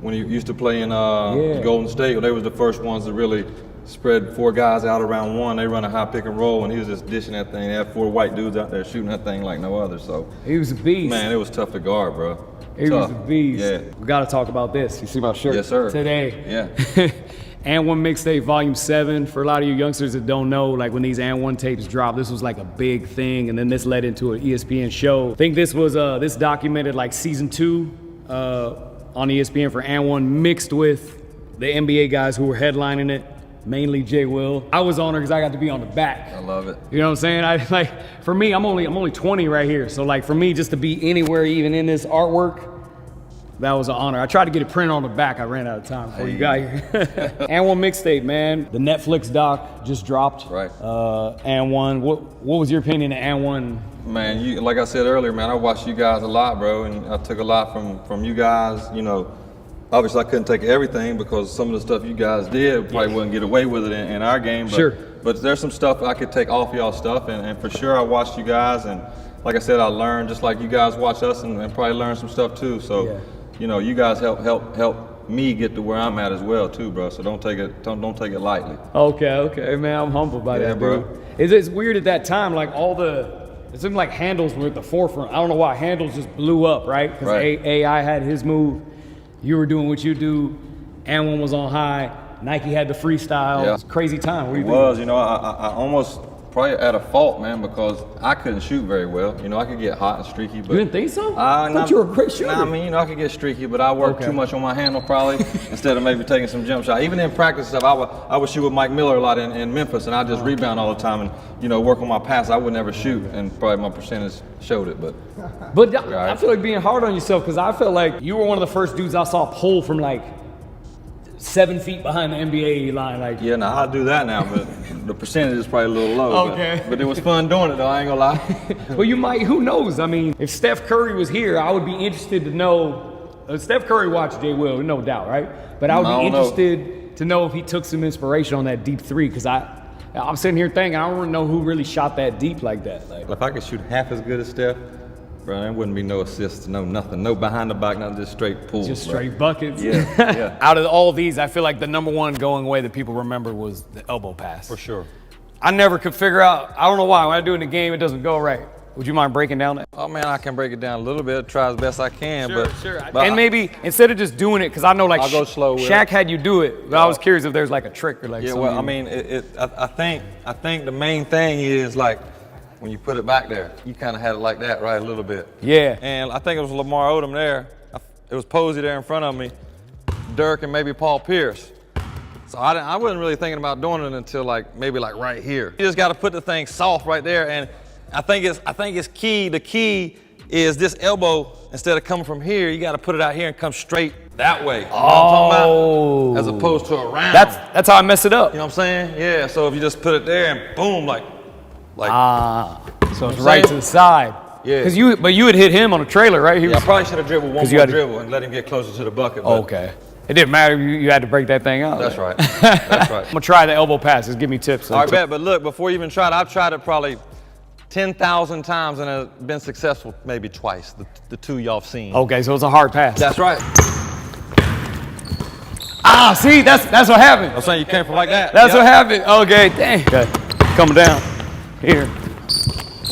When he used to play in Golden State, they was the first ones to really spread four guys out around one. They run a high pick and roll, and he was just dishing that thing. They had four white dudes out there shooting that thing like no other. So he was a beast. Man, it was tough to guard, bro. He was a beast. Yeah. We got to talk about this. You see my shirt? Yes, sir. Today. Yeah. And One Mixtape Volume 7. For a lot of you youngsters that don't know, like when these And One tapes dropped, this was like a big thing, and then this led into an ESPN show. I think this was this documented like season 2 on ESPN for And One, mixed with the NBA guys who were headlining it, mainly Jay Will. I was on her because I got to be on the back. I love it. You know what I'm saying? For me, I'm only 20 right here, so like for me just to be anywhere, even in this artwork, that was an honor. I tried to get it printed on the back. I ran out of time before you got here. And One Mixtape, man. The Netflix doc just dropped. Right. And One. What was your opinion of And One? Man, like I said earlier, man, I watched you guys a lot, bro, and I took a lot from you guys. You know, obviously I couldn't take everything because some of the stuff you guys did probably wouldn't get away with it in our game. But, sure. But there's some stuff I could take off y'all stuff, and for sure I watched you guys, and like I said, I learned just like you guys watch us, and probably learned some stuff too. So, you know, you guys help me get to where I'm at as well too, bro. So don't take it lightly. Okay, man. I'm humbled by that, bro. Dude. It's weird at that time, like it seemed like handles were at the forefront. I don't know why handles just blew up, right? Because AI had his move. You were doing what you do. And One was on high. Nike had the freestyle. It was a crazy time. What do you think? It was, you know, I almost probably at a fault, man, because I couldn't shoot very well. You know, I could get hot and streaky, but you didn't think so? I thought you were a great shooter. Nah, I mean, you know, I could get streaky, but I worked too much on my handle probably instead of maybe taking some jump shots. Even in practice stuff, I would shoot with Mike Miller a lot in Memphis, and I just rebound all the time and, you know, work on my pass. I would never shoot, and probably my percentage showed it, but I feel like being hard on yourself, because I felt like you were one of the first dudes I saw pull from like 7 feet behind the NBA line. Like, yeah, now I'll do that now, but the percentage is probably a little low. But it was fun doing it though, I ain't gonna lie. Well, you might, who knows? I mean, if Steph Curry was here, I would be interested to know. Steph Curry watched Jay Will, no doubt, right? But I would be interested to know if he took some inspiration on that deep three, because I'm sitting here thinking, I don't know who really shot that deep like that. Like, if I could shoot half as good as Steph, bro, there wouldn't be no assists, no nothing, no behind the back, not just straight pulls. Just straight buckets. Yeah. Out of all these, I feel like the number one going away that people remember was the elbow pass. For sure. I never could figure out, I don't know why, when I do it in the game, it doesn't go right. Would you mind breaking down that? Oh man, I can break it down a little bit, try as best I can. Sure. And maybe instead of just doing it, because I know like I'll go slow with Shaq had you do it, but I was curious if there's like a trick or like something. Well, I mean, I think the main thing is like, when you put it back there, you kind of had it like that, right, a little bit. Yeah. And I think it was Lamar Odom there. It was Posey there in front of me, Dirk, and maybe Paul Pierce. So I wasn't really thinking about doing it until maybe right here. You just got to put the thing soft right there, and I think it's key. The key is this elbow, instead of coming from here, you got to put it out here and come straight that way. You know what I'm talking about? As opposed to around. That's how I mess it up. You know what I'm saying? Yeah. So if you just put it there and boom, so it's right to the side. Yeah. But you had hit him on a trailer, right? I probably should have dribbled one 'cause you more had to- dribble and let him get closer to the bucket. Oh, but okay. It didn't matter. You had to break that thing out. That's right. That's right. I'm gonna try the elbow passes. Give me tips. All right, bet. But look, before you even try it, I've tried it probably 10,000 times and have been successful maybe twice. The two y'all have seen. Okay, so it's a hard pass. That's right. Ah, see, that's what happened. I'm saying you came from like that. That's what happened. Okay, dang. Okay, coming down here.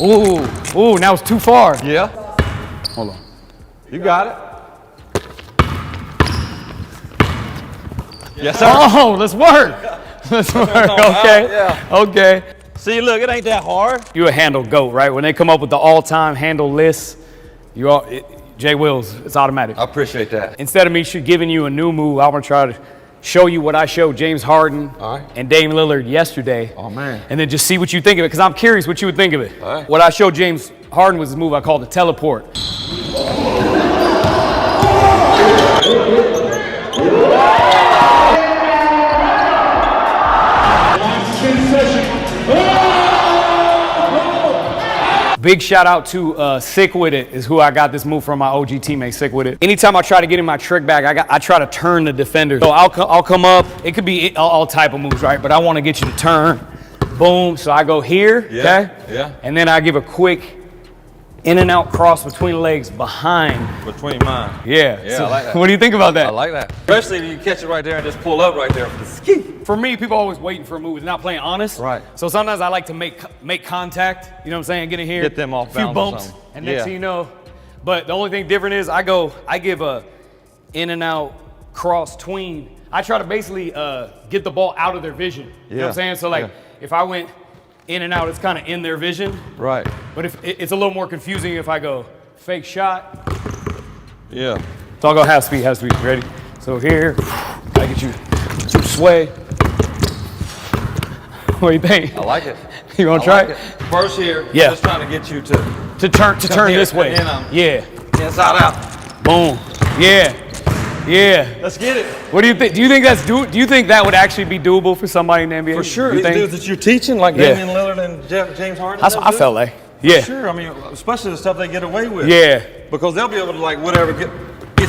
Ooh, now it's too far. Yeah. Hold on. You got it. Yes, sir. Oh, let's work. Let's work. Okay. Yeah. Okay. See, look, it ain't that hard. You a handle GOAT, right? When they come up with the all-time handle list, Jay Wills, it's automatic. I appreciate that. Instead of me giving you a new move, I'm gonna try to show you what I showed James Harden and Dame Lillard yesterday. Oh, man. And then just see what you think of it, because I'm curious what you would think of it. All right. What I showed James Harden was this move I called the teleport. Big shout out to Sick With It is who I got this move from, my OG teammate Sick With It. Anytime I try to get in my trick bag, I try to turn the defender. So I'll come up, it could be all type of moves, right? But I want to get you to turn, boom. So I go here, okay? Yeah. And then I give a quick in and out cross between the legs behind. Between mine. Yeah. Yeah, So I like that. What do you think about that? I like that. Especially if you catch it right there and just pull up right there for the ski. For me, people are always waiting for a move. They're not playing honest. Right. So sometimes I like to make contact. You know what I'm saying? Get in here. Get them off a few balance or bumps. something. And next Yeah. thing you know. But the only thing different is I give a in and out cross tween. I try to basically get the ball out of their vision. You know what I'm saying? So like if I went in and out, it's kind of in their vision. Right. But if it's a little more confusing if I go fake shot. Yeah. So I'll go half speed. Ready? So here, I get you some sway. What do you think? I like it. You want to try it? First here, Yeah. I'm just trying to get you to turn here, this way. and then Yeah. inside out. Boom. Yeah. Yeah. Let's get it. What do you think? Do you think that would actually be doable for somebody in the NBA? For sure. You These think? dudes that you're teaching, like Yeah. Damian Lillard and James Harden. That's what I felt like. Yeah. Sure. I mean, especially the stuff they get away with. Yeah. Because they'll be able to like whatever get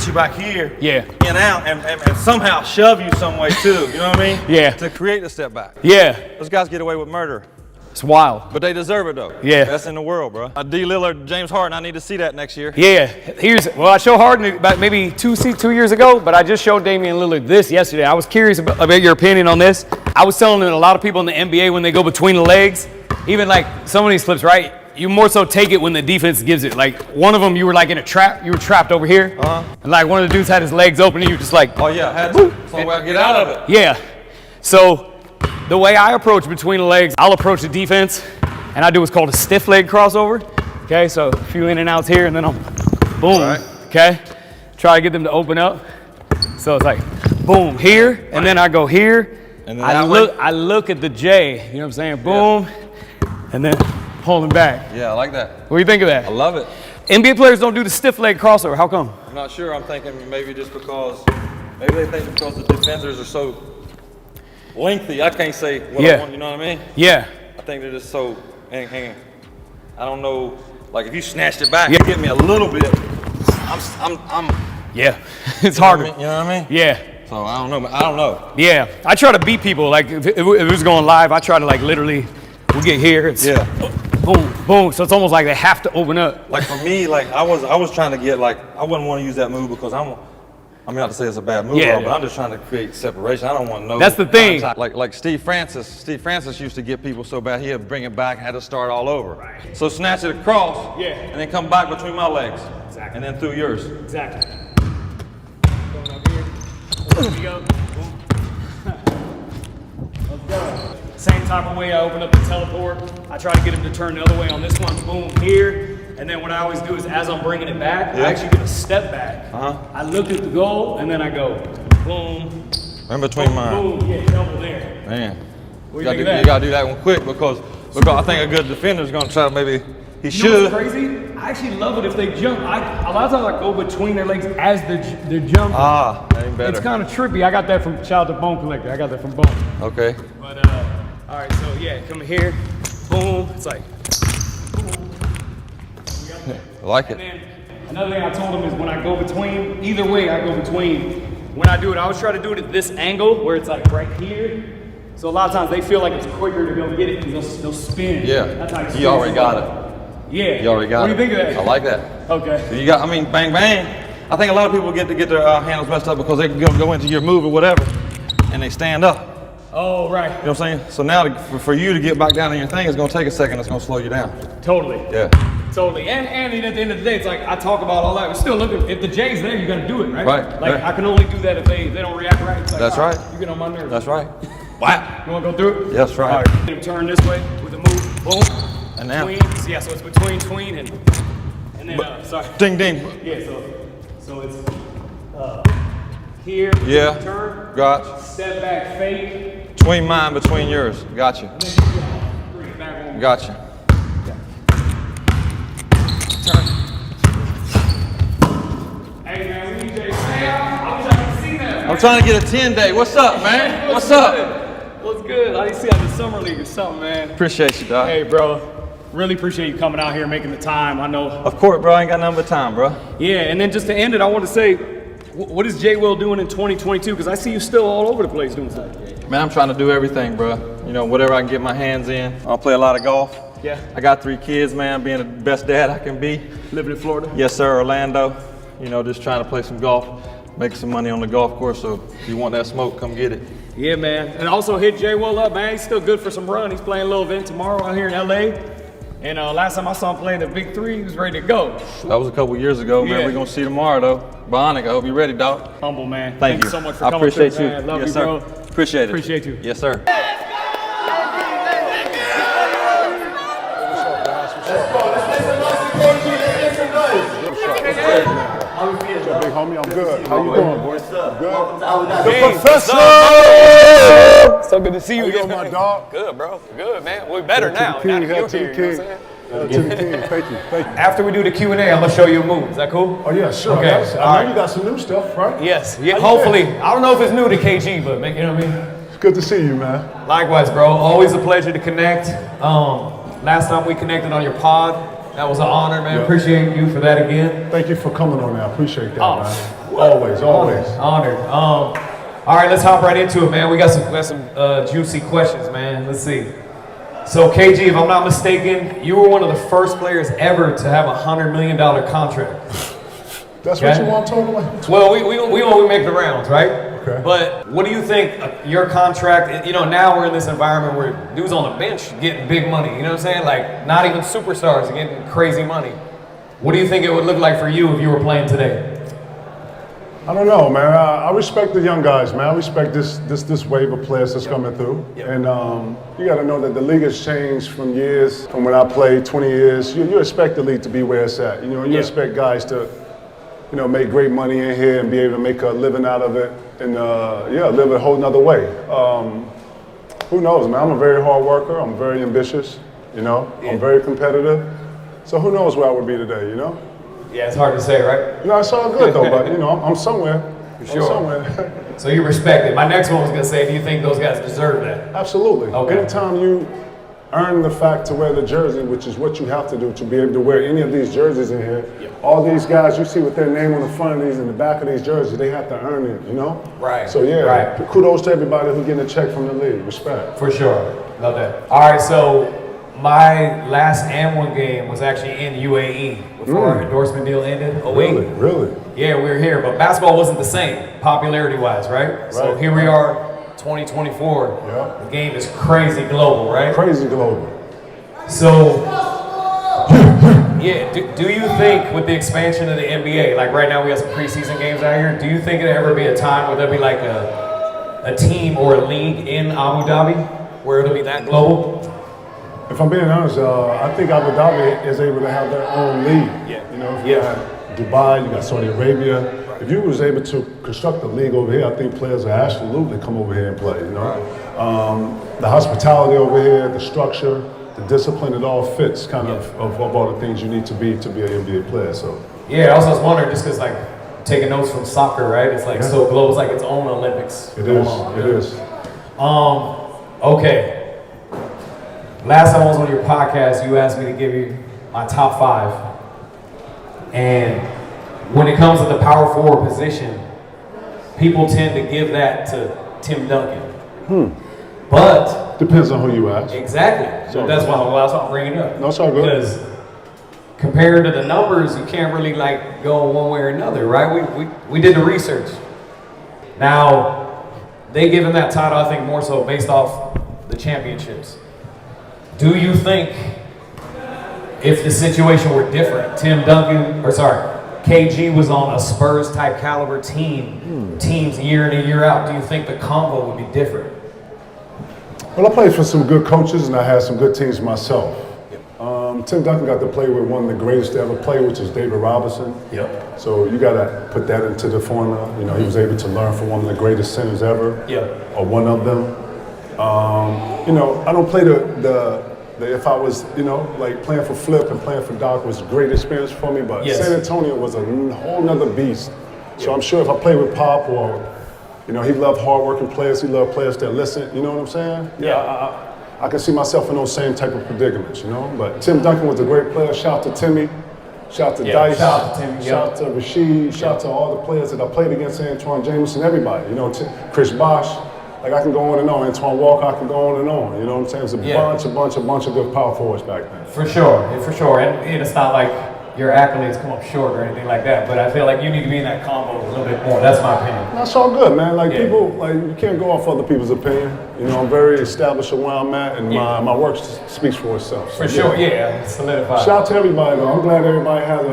you back here. Yeah. In and out and somehow shove you some way too. You know what I mean? Yeah. To create a step back. Yeah. Those guys get away with murder. It's wild. But they deserve it though. Yeah. Best in the world, bro. D. Lillard, James Harden, I need to see that next year. Yeah. I showed Harden about maybe 2 years ago, but I just showed Damian Lillard this yesterday. I was curious about your opinion on this. I was telling a lot of people in the NBA when they go between the legs, even like some of these flips, right? You more so take it when the defense gives it. Like one of them, you were like in a trap. You were trapped over here, and like one of the dudes had his legs open, and you were just like, Oh yeah, I had to. Some way I get out of it. yeah. So the way I approach between the legs, I'll approach the defense, and I do what's called a stiff leg crossover. Okay, so a few in and outs here, and then I'm boom. Right. Okay, try to get them to open up. So it's like boom here, and then I go here. And then I look at the J. You know what I'm saying? Boom, and then pulling back. Yeah, I like that. What do you think of that? I love it. NBA players don't do the stiff leg crossover. How come? I'm not sure. I'm thinking maybe just because they think because the defenders are so lengthy. I can't say what I want. You know what I mean? Yeah. I think they're just so. I don't know. Like if you snatched it back, you get me a little bit. I'm Yeah. It's harder. You know what I mean? Yeah. So I don't know. Yeah, I try to beat people. Like if it was going live, I try to like literally, we'll get here. It's boom, boom. So it's almost like they have to open up. Like for me, like I was trying to get like I wouldn't want to use that move because I mean, not to say it's a bad move, Yeah. but I'm just trying to create separation. I don't want no. That's the thing. Like Steve Francis. Steve Francis used to get people so bad he'd bring it back, had to start all over. Right. So snatch it across, and then come back between my legs, and then through yours. Exactly. Going up here. There we go. Let's go. Same type of way I open up the teleport. I try to get him to turn the other way on this one. Boom, here. And then what I always do is as I'm bringing it back, I actually get a step back. I look at the goal, and then I go boom. In between mine. Boom, yeah, double there. Man. What You do you think of that? gotta do that one quick because I think a good defender is gonna try to maybe he You know should. what's crazy? I actually love it if they jump. A lot of times I go between their legs as they're jumping. Ah, that ain't better. It's kind of trippy. I got that from Shout Out to Bone Collector. I got that from Bone. Okay. But all right, so yeah, come here, boom. It's like, boom. I like And it. then another thing I told him is when I go between, either way I go between, when I do it, I always try to do it at this angle where it's like right here. So a lot of times they feel like it's quicker to go get it because they'll spin. Yeah, That's how you already got it. Yeah. You already got it. What do you think of that? I like that. Okay. You got, I mean, bang, bang. I think a lot of people get their handles messed up because they go into your move or whatever, and they stand up. Oh, right. You know what I'm saying? So now for you to get back down in your thing, it's gonna take a second. It's gonna slow you down. Totally. Yeah. Totally. And at the end of the day, it's like I talk about all that. But still, look, if the J's there, you got to do it, right? Right. Like Right. I can only do that if they don't react right. It's like, That's all right. You get on my nerves. That's right. Wow. You want to go through it? That's right. All right. Get him turn this way with the move. Boom. And now. Tween. So, yeah. So it's between tween and then sorry. Ding, ding. Yeah. So it's here. Yeah. Turn. Gotcha. Step back. Fake. Between mine, between yours. Gotcha. Bring it back on. Gotcha. Hey man, we need Jay Sam. I wish I could see that. I'm trying to get a 10-day. What's up, man? What's up? What's good? I didn't see out the summer league or something, man. Appreciate you, dog. Hey, bro. Really appreciate you coming out here, making the time. I know. Of course, bro. I ain't got nothing but time, bro. Yeah, and then just to end it, I want to say, what is Jay Will doing in 2022? Because I see you still all over the place doing stuff. Man, I'm trying to do everything, bro. You know, whatever I can get my hands in. I'll play a lot of golf. Yeah. I got 3 kids, man. Being the best dad I can be. Living in Florida? Yes, sir. Orlando. You know, just trying to play some golf, make some money on the golf course. So if you want that smoke, come get it. Yeah, man. And also hit Jay Will up, man. He's still good for some run. He's playing a little event tomorrow out here in LA. And last time I saw him playing the Big 3, he was ready to go. That was a couple years ago, man. Yeah. We're going to see tomorrow, though. Bionic, I hope you're ready, dog. Humble, man. Thank you So much for I coming appreciate through, you. man. Love yes, you, sir. bro. Appreciate it. Appreciate you. Yes, sir. Big homie, I'm good. How you doing, boy? Good. The Professor! So good to see you How you again, doing, my man. dog? Good, bro. Good, man. We're better now. To the king, Now that you're to the here, you know king. what I'm saying? To the king. Thank you. Thank you. After we do the Q&A, I'm gonna show you a move. Is that cool? Oh, yeah, sure. Okay. I know All right. you got some new stuff, right? Yes. Yeah. How you Hopefully. been? I don't know if it's new to KG, but you know what I mean. It's good to see you, man. Likewise, bro. Always a pleasure to connect. Last time we connected on your pod, that was an honor, man. Yeah. Appreciate you for that again. Thank you for coming on there. I appreciate that, Oh. man. Always, always. Honored. All right, let's hop right into it, man. We got some juicy questions, man. Let's see. So, KG, if I'm not mistaken, you were one of the first players ever to have a $100 million contract. That's Okay. what you want to talk about? Well, we make the rounds, right? Okay. But what do you think your contract, you know, now we're in this environment where dudes on the bench getting big money, you know what I'm saying? Like, not even superstars are getting crazy money. What do you think it would look like for you if you were playing today? I don't know, man. I respect the young guys, man. I respect this wave of players that's coming through. Yep. And you got to know that the league has changed from when I played 20 years. You expect the league to be where it's at. You know, you expect guys to, you know, make great money in here and be able to make a living out of it and, live a whole nother way. Who knows, man? I'm a very hard worker. I'm very ambitious, you know. I'm very competitive. So who knows where I would be today, you know? Yeah, it's hard to say, right? No, it's all good, though, but, you know, I'm somewhere. Sure. I'm somewhere. So you respect it. My next one was gonna say, do you think those guys deserve that? Absolutely. Okay. Anytime you earn the fact to wear the jersey, which is what you have to do to be able to wear any of these jerseys in here, all these guys you see with their name on the front of these and the back of these jerseys, they have to earn it, you know? Right. So yeah, Right. kudos to everybody who getting a check from the league. Respect. For sure. Love that. All right, so my last AMWA game was actually in UAE before our endorsement deal ended. Oh, wait. Really? Yeah, we were here, but basketball wasn't the same, popularity-wise, right? So here we are, 2024. Yeah. The game is crazy global, right? Crazy global. So, yeah, do you think with the expansion of the NBA, like right now we have some preseason games out here, do you think it'll ever be a time where there'll be like a team or a league in Abu Dhabi where it'll be that global? If I'm being honest, I think Abu Dhabi is able to have their own league. Yeah. You know, if you got Dubai, you got Saudi Arabia. If you was able to construct a league over here, I think players would absolutely come over here and play, you know. The hospitality over here, the structure, the discipline, it all fits kind of all the things you need to be an NBA player, so. Yeah, I also was wondering, just because like taking notes from soccer, right? It's like so global, it's like its own Olympics. It is, it is. Okay. Last time I was on your podcast, you asked me to give you my top 5 And when it comes to the power forward position, people tend to give that to Tim Duncan. But Depends on who you ask. exactly. So that's why I'm bringing it up. No, it's all good. Because compared to the numbers, you can't really like go one way or another, right? We did the research. Now, they give him that title, I think, more so based off the championships. Do you think if the situation were different, KG was on a Spurs type caliber teams year in and year out, do you think the combo would be different? Well, I played for some good coaches and I had some good teams myself. Tim Duncan got to play with one of the greatest to ever play, which is David Robinson. Yep. So you got to put that into the formula. You know, he was able to learn from one of the greatest centers ever, or one of them. You know, I don't play if I was, you know, like playing for Flip and playing for Doc was a great experience for me, but San Antonio was a whole nother beast. So I'm sure if I played with Pop or, you know, he loved hardworking players, he loved players that listen, you know what I'm saying? Yeah, I can see myself in those same type of predicaments, you know? But Tim Duncan was a great player. Shout out to Timmy, shout out to Dice, shout out to Timmy, shout out to Rasheed, shout out to all the players that I played against, Antoine Jameson, everybody, you know, Chris Bosh. Like I can go on and on. Antoine Walker, I can go on and on. You know what I'm saying? There's a bunch of good power forwards back then. For sure. And it's not like your accolades come up short or anything like that, but I feel like you need to be in that combo a little bit more. That's my opinion. That's all good, man. Like people, like you can't go off other people's opinion. You know, I'm very established in where I'm at, and my work speaks for itself. So, for sure, solidified. Shout out to everybody, though. I'm glad everybody has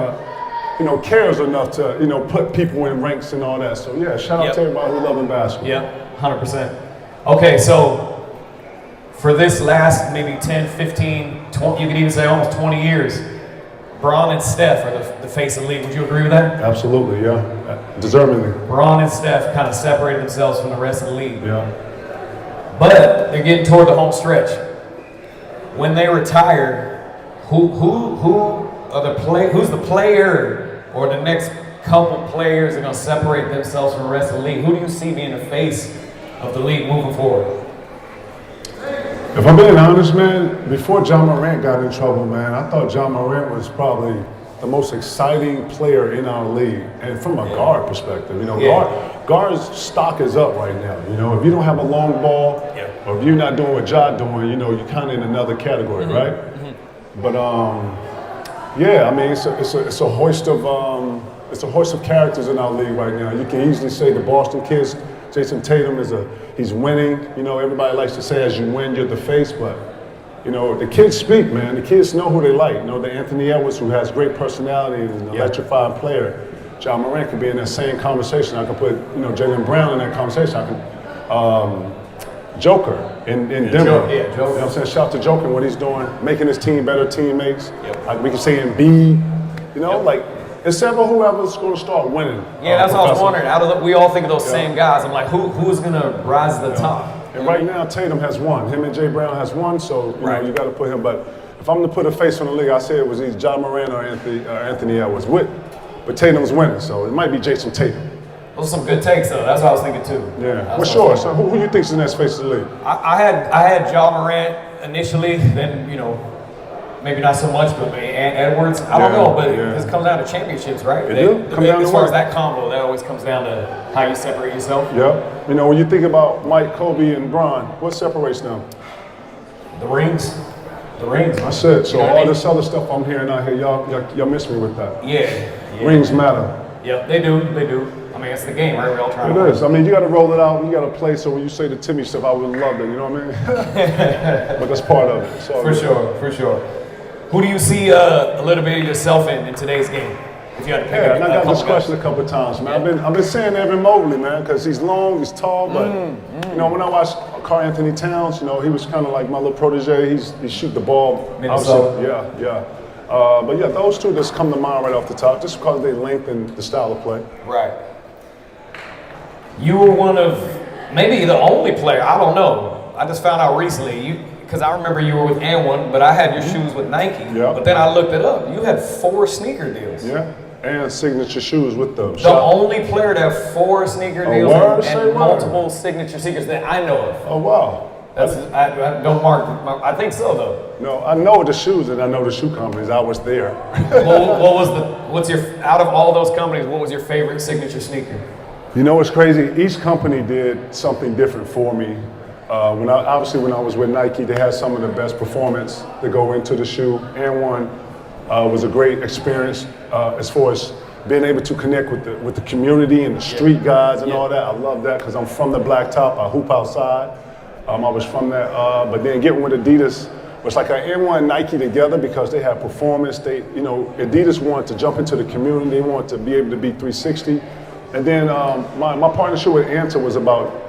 cares enough to, you know, put people in ranks and all that. So yeah, shout out to everybody who loving basketball. Yep, 100%. Okay, so for this last maybe 10, 15, 20, you could even say almost 20 years, Bron and Steph are the face of the league. Would you agree with that? Absolutely, yeah. Deservingly. Bron and Steph kind of separated themselves from the rest of the league. Yeah. But they're getting toward the home stretch. When they retire, who's the player or the next couple players that are going to separate themselves from the rest of the league? Who do you see being the face of the league moving forward? If I'm being honest, man, before John Morant got in trouble, man, I thought John Morant was probably the most exciting player in our league. And from a guard perspective, you know, guard's stock is up right now. You know, if you don't have a long ball, or if you're not doing what Ja doing, you know, you're kind of in another category, right? But I mean, it's a hoist of characters in our league right now. You can easily say the Boston kids. Jason Tatum he's winning. You know, everybody likes to say as you win, you're the face, but you know, the kids speak, man. The kids know who they like. You know, the Anthony Edwards, who has great personality and an electrifying player. John Morant could be in that same conversation. I could put, you know, Jaylen Brown in that conversation. I could, Joker in Denver. Joker. You know what I'm saying? Shout out to Joker, what he's doing, making his team better teammates. Like we can say Embiid, you know, like, there's several whoever's going to start winning. Yeah, that's what I was wondering. We all think of those same guys. I'm like, who's going to rise to the top? And right now, Tatum has one. Him and Jay Brown has one, so you know, you got to put him. But if I'm to put a face on the league, I say it was either John Morant or Anthony Edwards. But Tatum's winning, so it might be Jason Tatum. Those are some good takes, though. That's what I was thinking, too. Yeah, for sure. So who do you think is the next face of the league? I had John Morant initially, then, you know, maybe not so much, but Edwards, I don't know, but it comes down to championships, right? As far as that combo, that always comes down to how you separate yourself. Yeah. You know, when you think about Mike, Kobe, and Bron, what separates them? The rings. That's it. So all this other stuff I'm hearing out here, y'all miss me with that. Yeah. Rings matter. Yep, they do. I mean, it's the game, right? We're all trying to It is. I mean, you got to roll it out. You got to play. So when you say the Timmy stuff, I would love it. You know what I mean? But that's part of it. For sure. Who do you see a little bit of yourself in today's game? If you had to pick and I got this question a couple of times, man. I've been saying Evan Mobley, man, because he's long, he's tall, but you know, when I watched Karl Anthony Towns, you know, he was kind of like my little protege. He shoot the ball. Minnesota. Yeah. But yeah, those two just come to mind right off the top, just because they lengthen the style of play. Right. You were one of maybe the only player. I don't know. I just found out recently. Because I remember you were with N1, but I had your shoes with Nike. Yeah. But then I looked it up. You had 4 sneaker deals. Yeah, and signature shoes with them. The only player to have 4 sneaker deals and multiple signature sneakers that I know of. Oh, wow. I don't mark. I think so though. No, I know the shoes and I know the shoe companies. I was there. What's your out of all those companies? What was your favorite signature sneaker? You know what's crazy? Each company did something different for me. When I was with Nike, they had some of the best performance that go into the shoe. And one was a great experience as far as being able to connect with the community and the street guys and all that. I love that because I'm from the blacktop. I hoop outside. I was from that. But then getting with Adidas was like an N1 and Nike together because they had performance. Adidas wanted to jump into the community. They wanted to be able to be 360. And then my partnership with Anta was about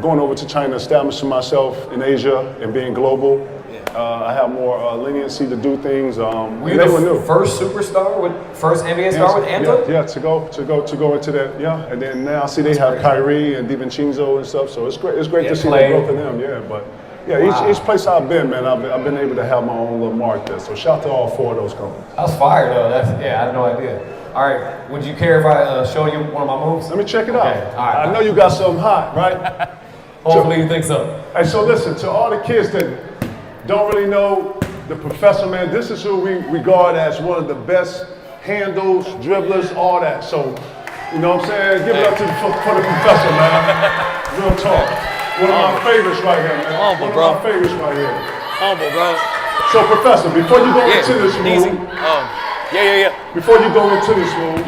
going over to China, establishing myself in Asia and being global. I have more leniency to do things. Were you the first superstar first NBA star with Anta? Yeah, to go into that. Yeah, and then now see they have Kyrie and DiVincenzo and stuff. So it's great. It's great to see the growth of them. Yeah, but yeah, each place I've been, man, I've been able to have my own little mark there. So shout out to all 4 of those companies. That's fire though. I had no idea. All right, would you care if I show you one of my moves? Let me check it out. Okay. All right. I know you got something hot, right? Hopefully you think so. Hey, so listen, to all the kids that don't really know the professor, man, this is who we regard as one of the best handles, dribblers, all that. So, you know what I'm saying? Give it up for the professor, man. Real talk. One of my favorites right here, man. Humble, bro. One of my favorites right here. Humble, bro. So, professor, before you go into this move, before you go into this move,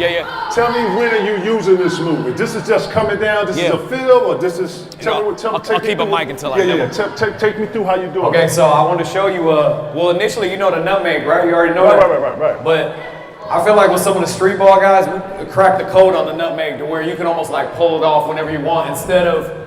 tell me when are you using this move? If this is just coming down, this is a feel, or this is, I'll keep a mic until I demo. Take me through how you do it. Okay, so I want to show you, well, initially, you know the nutmeg, right? You already know that? Right. But I feel like with some of the street ball guys, we crack the code on the nutmeg to where you can almost like pull it off whenever you want instead of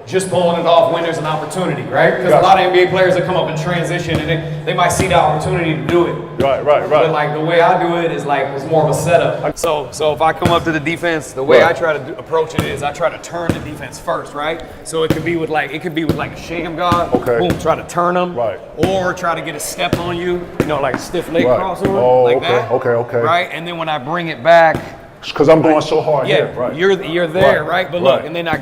just pulling it off when there's an opportunity, right? Because a lot of NBA players that come up in transition and they might see the opportunity to do it. Right. But like the way I do it is like it's more of a setup. So if I come up to the defense, the way I try to approach it is I try to turn the defense first, right? So it could be with like a sham guard. Okay. Boom, try to turn them. Right. Or try to get a step on you, like a stiff leg crossover, that. Okay. Right, and then when I bring it back. Because I'm going so hard here, right? You're there, right? But look, and then I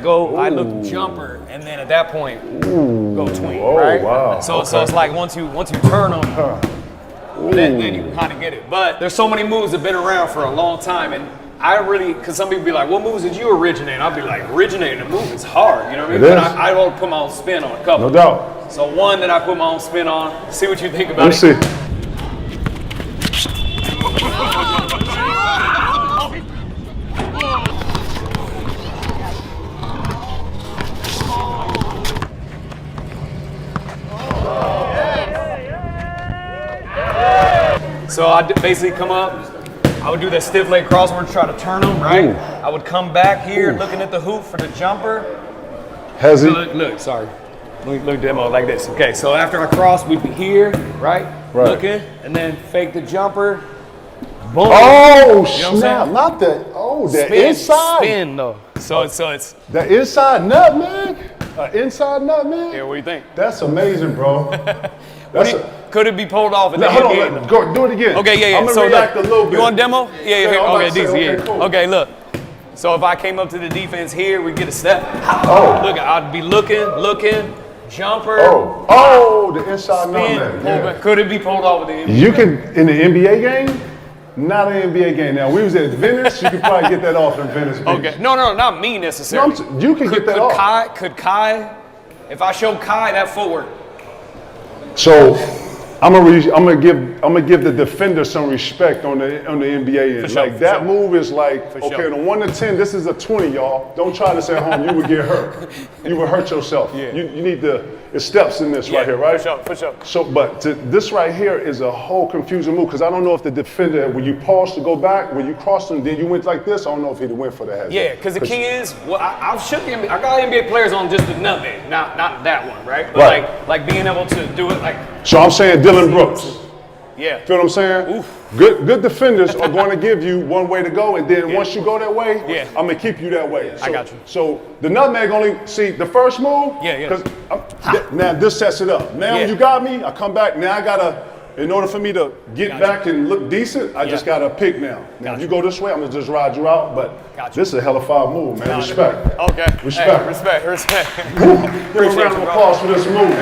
look jumper, and then at that point, go tween, right? Wow. So it's like once you turn them, then you can kind of get it. But there's so many moves that have been around for a long time, and because some people be like, what moves did you originate? I'll be like, originating a move is hard, you know what I mean? But I will put my own spin on a couple. No doubt. So one that I put my own spin on, see what you think about Let me see. So I basically come up, I would do that stiff leg crossword, try to turn them, right? Ooh. I would come back here, looking at the hoop for the jumper. Has he? Look, sorry. Let me demo like this. Okay, so after I cross, we'd be here, right? Looking, and then fake the jumper. Boom. Oh, you know snap. Not the, the spin, inside. Spin, though. So it's. The inside nutmeg? Inside nutmeg? Yeah, what do you think? That's amazing, bro. Could it be pulled off at the hold end? on, go do it again. Okay, yeah. I'm gonna So react a little bit. You want demo? Yeah. Okay, decent. yeah. Cool. Okay, look. So if I came up to the defense here, we get a step. Oh. Look, I'd be looking, jumper. Oh, the inside spin, nutmeg. pull back. Could it be pulled off with the NBA? You can in the NBA game. Not an NBA game. Now we was at Venice. You could probably get that off in Venice. Okay. No, not me necessarily. No, you can get that off. Could Kai? If I show Kai that footwork. So I'm gonna give the defender some respect on the NBA end. Sure, that move is like, on a 1 to 10, this is a 20, y'all. Don't try this at home. You would get hurt. You would hurt yourself. Yeah. You need the steps in this right here, right? For sure. So, but this right here is a whole confusing move because I don't know if the defender, when you pause to go back, when you cross them, then you went like this. I don't know if he'd went for the head. Yeah, because the key is, I got NBA players on just the nutmeg, not that one, right? But like being able to do it like. So I'm saying Dylan Brooks. Yeah. Feel what I'm saying? Oof. Good defenders are going to give you one way to go, and then once you go that way, I'm gonna keep you that way. So, I got you. So the nutmeg only see the first move. Yeah. Because now this sets it up. Now you got me. I come back. Now I gotta in order for me to get back and look decent, I just got to pick now. Now, if you go this way, I'm going to just ride you out, but this is a hell of a foul move, man. Respect. Okay. Respect. Hey, respect. Give a round of applause for this move.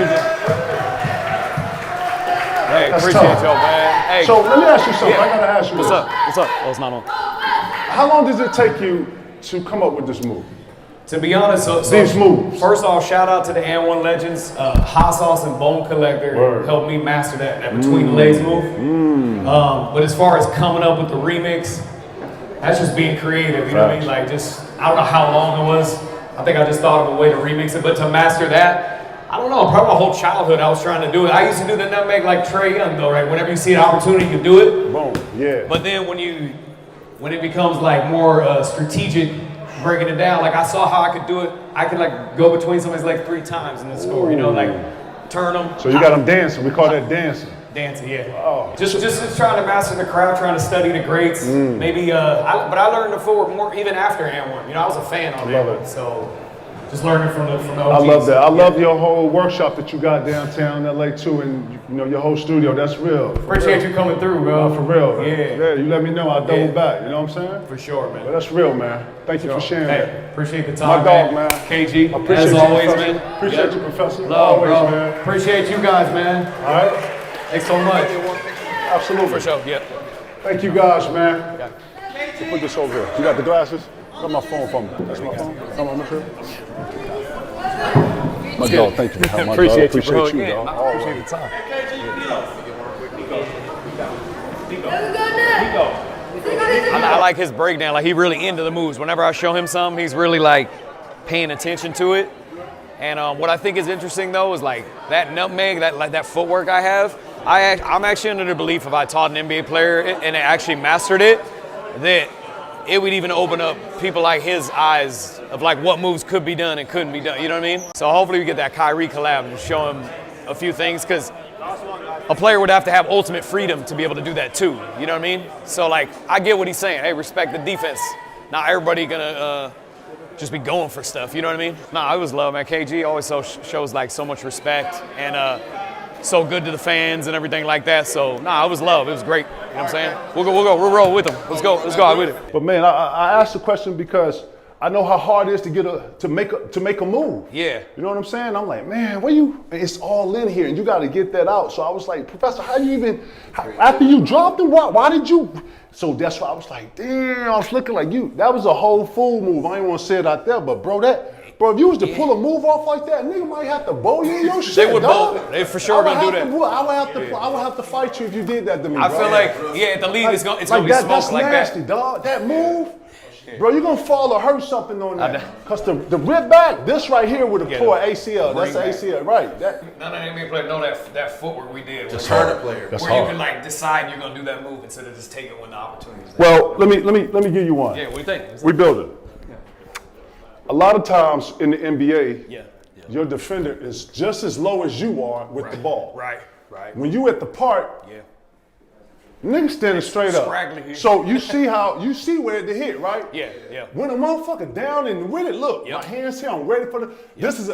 Hey, That's appreciate tough. y'all, man. Hey. So let me ask you something. I got to ask you What's this. up? What's up? Oh, it's not on. How long does it take you to come up with this move? To be honest, These moves. First off, shout out to the N1 legends. Hot Sauce and Bone Collector helped me master that between the legs move. But as far as coming up with the remix, that's just being creative. You know what I mean? Like I don't know how long it was. I think I just thought of a way to remix it. But to master that, I don't know. Probably my whole childhood I was trying to do it. I used to do the nutmeg like Trey Young though, right? Whenever you see an opportunity, you do it. Boom. Yeah. But then when it becomes like more strategic, breaking it down, like I saw how I could do it. I could like go between somebody's legs 3 times in the score, you know, like turn them. So you got them dancing. We call that dancing. Dancing, yeah. Oh. Just trying to master the craft, trying to study the greats. Maybe, but I learned the footwork more even after N1. You know, I was a fan on that. So just learning from the OGs. I love that. I love your whole workshop that you got downtown LA too, and you know your whole studio. That's real. Appreciate you coming through, bro. For real. Yeah. You let me know. I'll double back. You know what I'm saying? For sure, man. But that's real, man. Thank you for sharing that. Appreciate the time, My dog, man. KG, Appreciate as you, always, Professor. man. Appreciate you, Professor. Love, always, bro. man. Appreciate you guys, man. All right. Thanks so much. Absolutely. For sure, yeah. Thank you, guys, man. So put this over here. You got the glasses? Got my phone from me. That's my phone. Come on, sure. My dog, thank you. My Appreciate dog. you, bro. Appreciate you, dog. I appreciate the time. I like his breakdown. Like he really into the moves. Whenever I show him something, he's really like paying attention to it. And what I think is interesting though is like that nutmeg, that footwork I have. I'm actually under the belief if I taught an NBA player and actually mastered it, that it would even open up people like his eyes of like what moves could be done and couldn't be done. You know what I mean? So hopefully we get that Kyrie collab and show him a few things because a player would have to have ultimate freedom to be able to do that too. You know what I mean? So like I get what he's saying. Hey, respect the defense. Not everybody gonna just be going for stuff. You know what I mean? Nah, I was love, man. KG always shows like so much respect and so good to the fans and everything like that. So nah, it was love. It was great. You know what I'm saying? We'll roll with him. Let's go out with it. But man, I asked the question because I know how hard it is to make a move. Yeah. You know what I'm saying? I'm like, man, it's all in here and you got to get that out. So I was like, Professor, after you dropped him, why did you? So that's why I was like, damn, I was looking like you. That was a whole fool move. I ain't want to say it out there, but bro, if you was to pull a move off like that, nigga might have to bow you in your shit. They would dog. bow. They for sure gonna do that. I would have to fight you if you did that to me. I bro. feel like, at the league, it's gonna be smoke that's like nasty, that. dog. That move, bro, you're gonna fall or hurt something on that. Cause the rip back, this right here would have tore ACL. That's the ACL, right? None of the NBA players know that footwork we did. Just hurt a player. That's where hard. you can like decide you're gonna do that move instead of just take it when the opportunity is there. Well, let me give you one. Yeah, what do you think? We build it. A lot of times in the NBA, your defender is just as low as you are with the ball. Right. When you at the park, niggas standing straight up. So you see where to hit, right? Yeah. When a motherfucker down and with it, look, my hands here, I'm ready for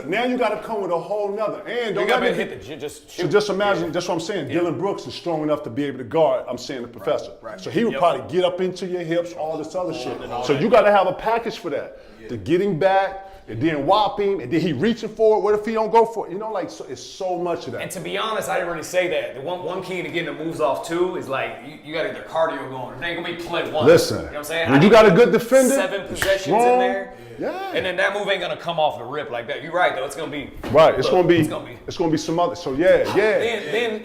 now you gotta come with a whole nother. And don't let me hit the just shoot. So just imagine, that's what I'm saying. Dylan Brooks is strong enough to be able to guard, I'm saying the professor. Right. So he would probably get up into your hips, all this other shit. So you gotta have a package for that. The getting back, and then whop him, and then he reaching for it. What if he don't go for it? You know, like it's so much of that. And to be honest, I didn't really say that. The one key to getting the moves off too is like you got to get their cardio going. It ain't gonna be play one. Listen, you know what I'm saying? when you got a good defender, 7 possessions strong, in there. Yeah. And then that move ain't gonna come off the rip like that. You're right though. It's gonna be right. It's gonna be some other. So yeah. Then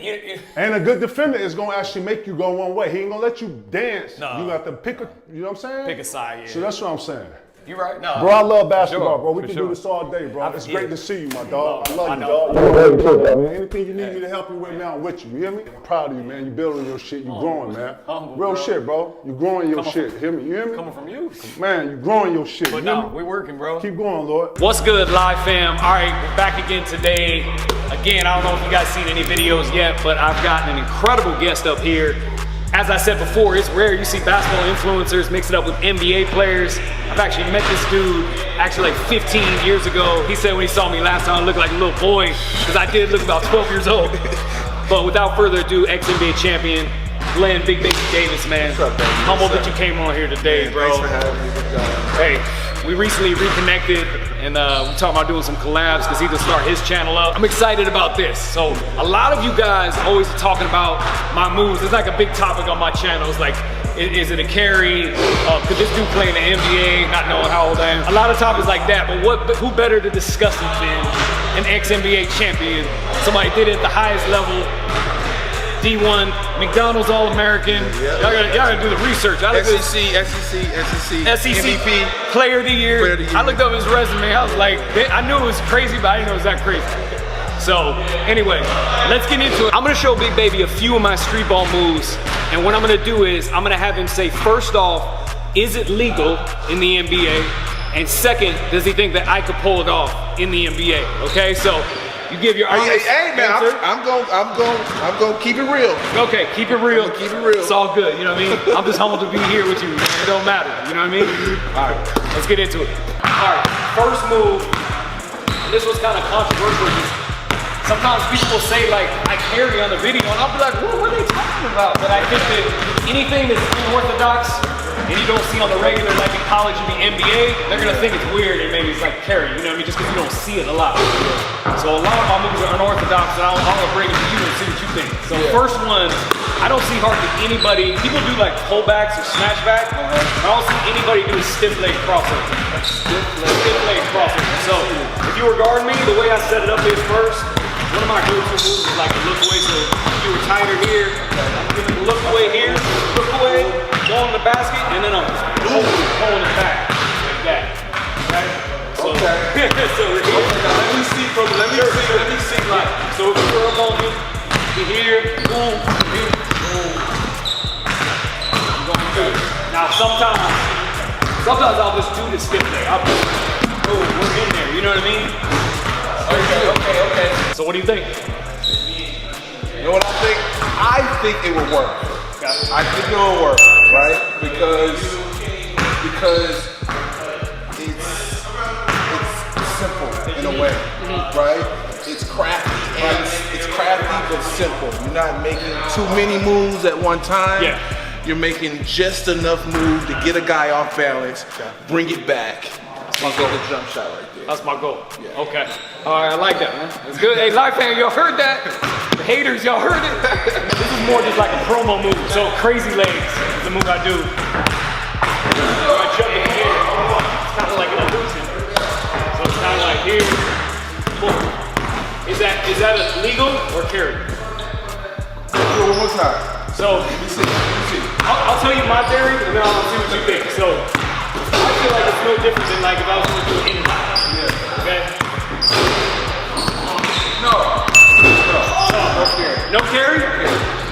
and a good defender is gonna actually make you go one way. He ain't gonna let you dance. No. You got to pick a. You know what I'm saying? Pick a side. Yeah. So that's what I'm saying. You're right. No. Bro, I love basketball, sure, bro. We can do this all day, bro. It's great to see you, my dog. I love you, know. dog. Man, anything you need me to help you with, man, I'm with you. You hear me? I'm proud of you, man. You building your shit. You growing, man. Real shit, bro. You growing your shit. Hear me? You hear me? Coming from you. Man, you growing your shit. But no, we're working, bro. Keep going, Lord. What's good, live fam? All right, we're back again today. Again, I don't know if you guys seen any videos yet, but I've got an incredible guest up here. As I said before, it's rare you see basketball influencers mix it up with NBA players. I've actually met this dude like 15 years ago. He said when he saw me last time, I looked like a little boy, because I did look about 12 years old. But without further ado, ex-NBA champion, Glenn Big Baby Davis, man. What's up, baby? Humbled that you came on here today, bro. Thanks for having me. Good job. Hey, we recently reconnected and we're talking about doing some collabs because he's gonna start his channel up. I'm excited about this. So a lot of you guys always talking about my moves. It's like a big topic on my channel. It's like, is it a carry? Could this dude play in the NBA, not knowing how old I am? A lot of topics like that, but who better to discuss it than an ex-NBA champion? Somebody did it at the highest level. D1, McDonald's All-American. Y'all gotta do the research. SEC, MVP, Player of the Year. I looked up his resume. I was like, I knew it was crazy, but I didn't know it was that crazy. So anyway, let's get into it. I'm gonna show Big Baby a few of my street ball moves, and what I'm gonna do is I'm gonna have him say, first off, is it legal in the NBA? And second, does he think that I could pull it off in the NBA? Okay, so you give your hey man, I'm gonna keep it real. Okay, keep it real. Keep it real. It's all good, you know what I mean? I'm just humbled to be here with you, man. It don't matter, you know what I mean? All right, let's get into it. All right, first move. This was kind of controversial. Sometimes people say like, I carry on the video, and I'll be like, what are they talking about? But I think that anything that's unorthodox and you don't see on the regular, like in college and the NBA, they're gonna think it's weird and maybe it's like carry, you know what I mean? Just because you don't see it a lot. So a lot of my moves are unorthodox, and I'm gonna bring it to you and see what you think. So first one, I don't see hardly anybody, people do like pullbacks or snatchback. I don't see anybody do a stiff leg crossover. Stiff leg crossover. So if you were guarding me, the way I set it up is first, one of my go-to moves is like a look away. So if you were tighter here, I'm giving a look away here, look away, go in the basket, and then I'm pulling it back like that. Right? So, so let me see. Like, so if you're up on me, to here, boom, here, boom. I'm going through it. Now sometimes I'll just do the stiff leg. I'll just, we're in there, you know what I mean? Okay. So what do you think? You know what I think? I think it will work. I think it will work, right? Because it's simple in a way, right? It's crafty, and it's crafty but simple. You're not making too many moves at one time. Yeah. You're making just enough move to get a guy off balance, bring it back, and get a jump shot right there. That's my goal. Yeah. Okay. All right, I like that, man. That's good. Hey, live fan, y'all heard that? The haters, y'all heard it? This is more just like a promo move. So crazy legs is the move I do. I jump in here. It's kind of like an illusion. So it's kind of like here. Boom. Is that illegal or carry? Do it one more time. So I'll tell you my theory, and then I'll see what you think. So I feel like it's no different than like if I was going to do it in and out. Okay? No carry?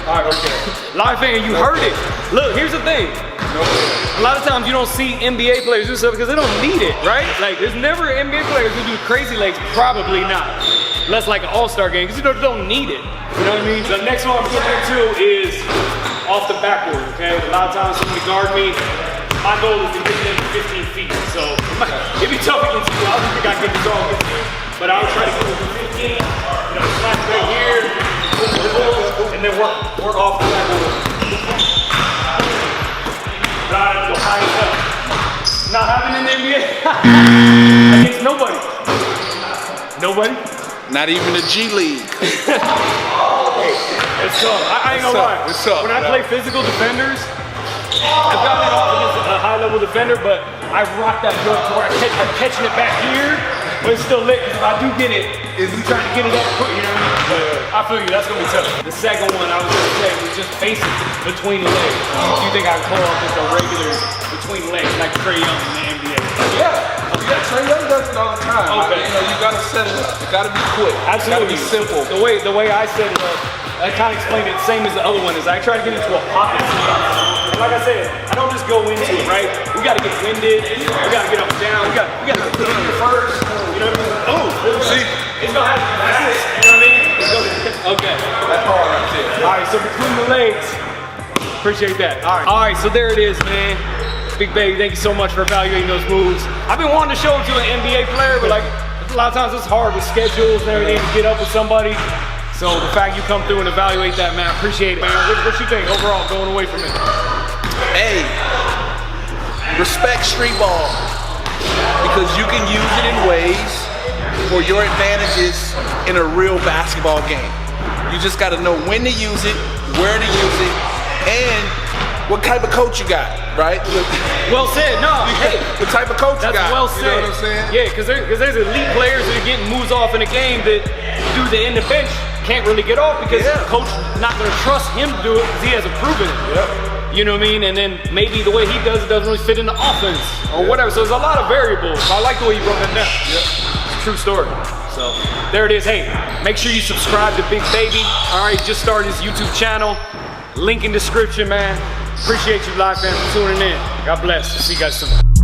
All right, okay. Live fan, you heard it. Look, here's the thing. A lot of times you don't see NBA players do stuff because they don't need it, right? Like, there's never NBA players who do crazy legs. Probably not. Unless like an all-star game, because you don't need it. You know what I mean? The next one I'm putting here too is off the backboard, okay? A lot of times somebody guard me, my goal is to get them to 15 feet. So it'd be tough against you. I don't think I can get this all against you. But I would try to get them to 15, slash right here, and then work off the backboard. Got it, go high as hell. Not happening in the NBA. Against nobody. Nobody? Not even the G League. It's tough. I ain't gonna lie. It's tough. When I play physical defenders, I've gotten it off against a high-level defender, but I rock that jump to where I'm catching it back here, but it's still lit. If I do get it, is you trying to get it up quick, you know what I mean? But I feel you, that's gonna be tough. The second one I was gonna say was just basic between the legs. Do you think I can pull off just a regular between legs like Trae Young in the NBA? Yeah, Trae Young does it all the time. Okay. You gotta set it up. It gotta be quick. Absolutely. It gotta be simple. The way I set it up, I kind of explained it the same as the other one, is I try to get into a pocket. And like I said, I don't just go into it, right? We gotta get winded, we gotta get up and down, we gotta get in here first, you know what I mean? Oh, see? It's gonna have to be fast, you know what I mean? Okay. That's hard right there. All right, so between the legs, appreciate that. All right, so there it is, man. Big Baby, thank you so much for evaluating those moves. I've been wanting to show it to an NBA player, but like a lot of times it's hard with schedules and everything to get up with somebody. So the fact you come through and evaluate that, man, appreciate it, man. What you think overall going away from it? Hey, respect street ball because you can use it in ways for your advantages in a real basketball game. You just got to know when to use it, where to use it, and what type of coach you got, right? Well said. No, hey, what type of coach you got? that's well You said. know what I'm saying? Yeah, because there's elite players that are getting moves off in a game that do the end of bench can't really get off because the coach not going to trust him to do it because he hasn't proven it. Yep. You know what I mean? And then maybe the way he does it doesn't really fit in the offense or whatever. So there's a lot of variables. I like the way you broke that down. It's a true story. So there it is. Hey, make sure you subscribe to Big Baby. All right, just started his YouTube channel. Link in description, man. Appreciate you live fans for tuning in. God bless. See you guys soon.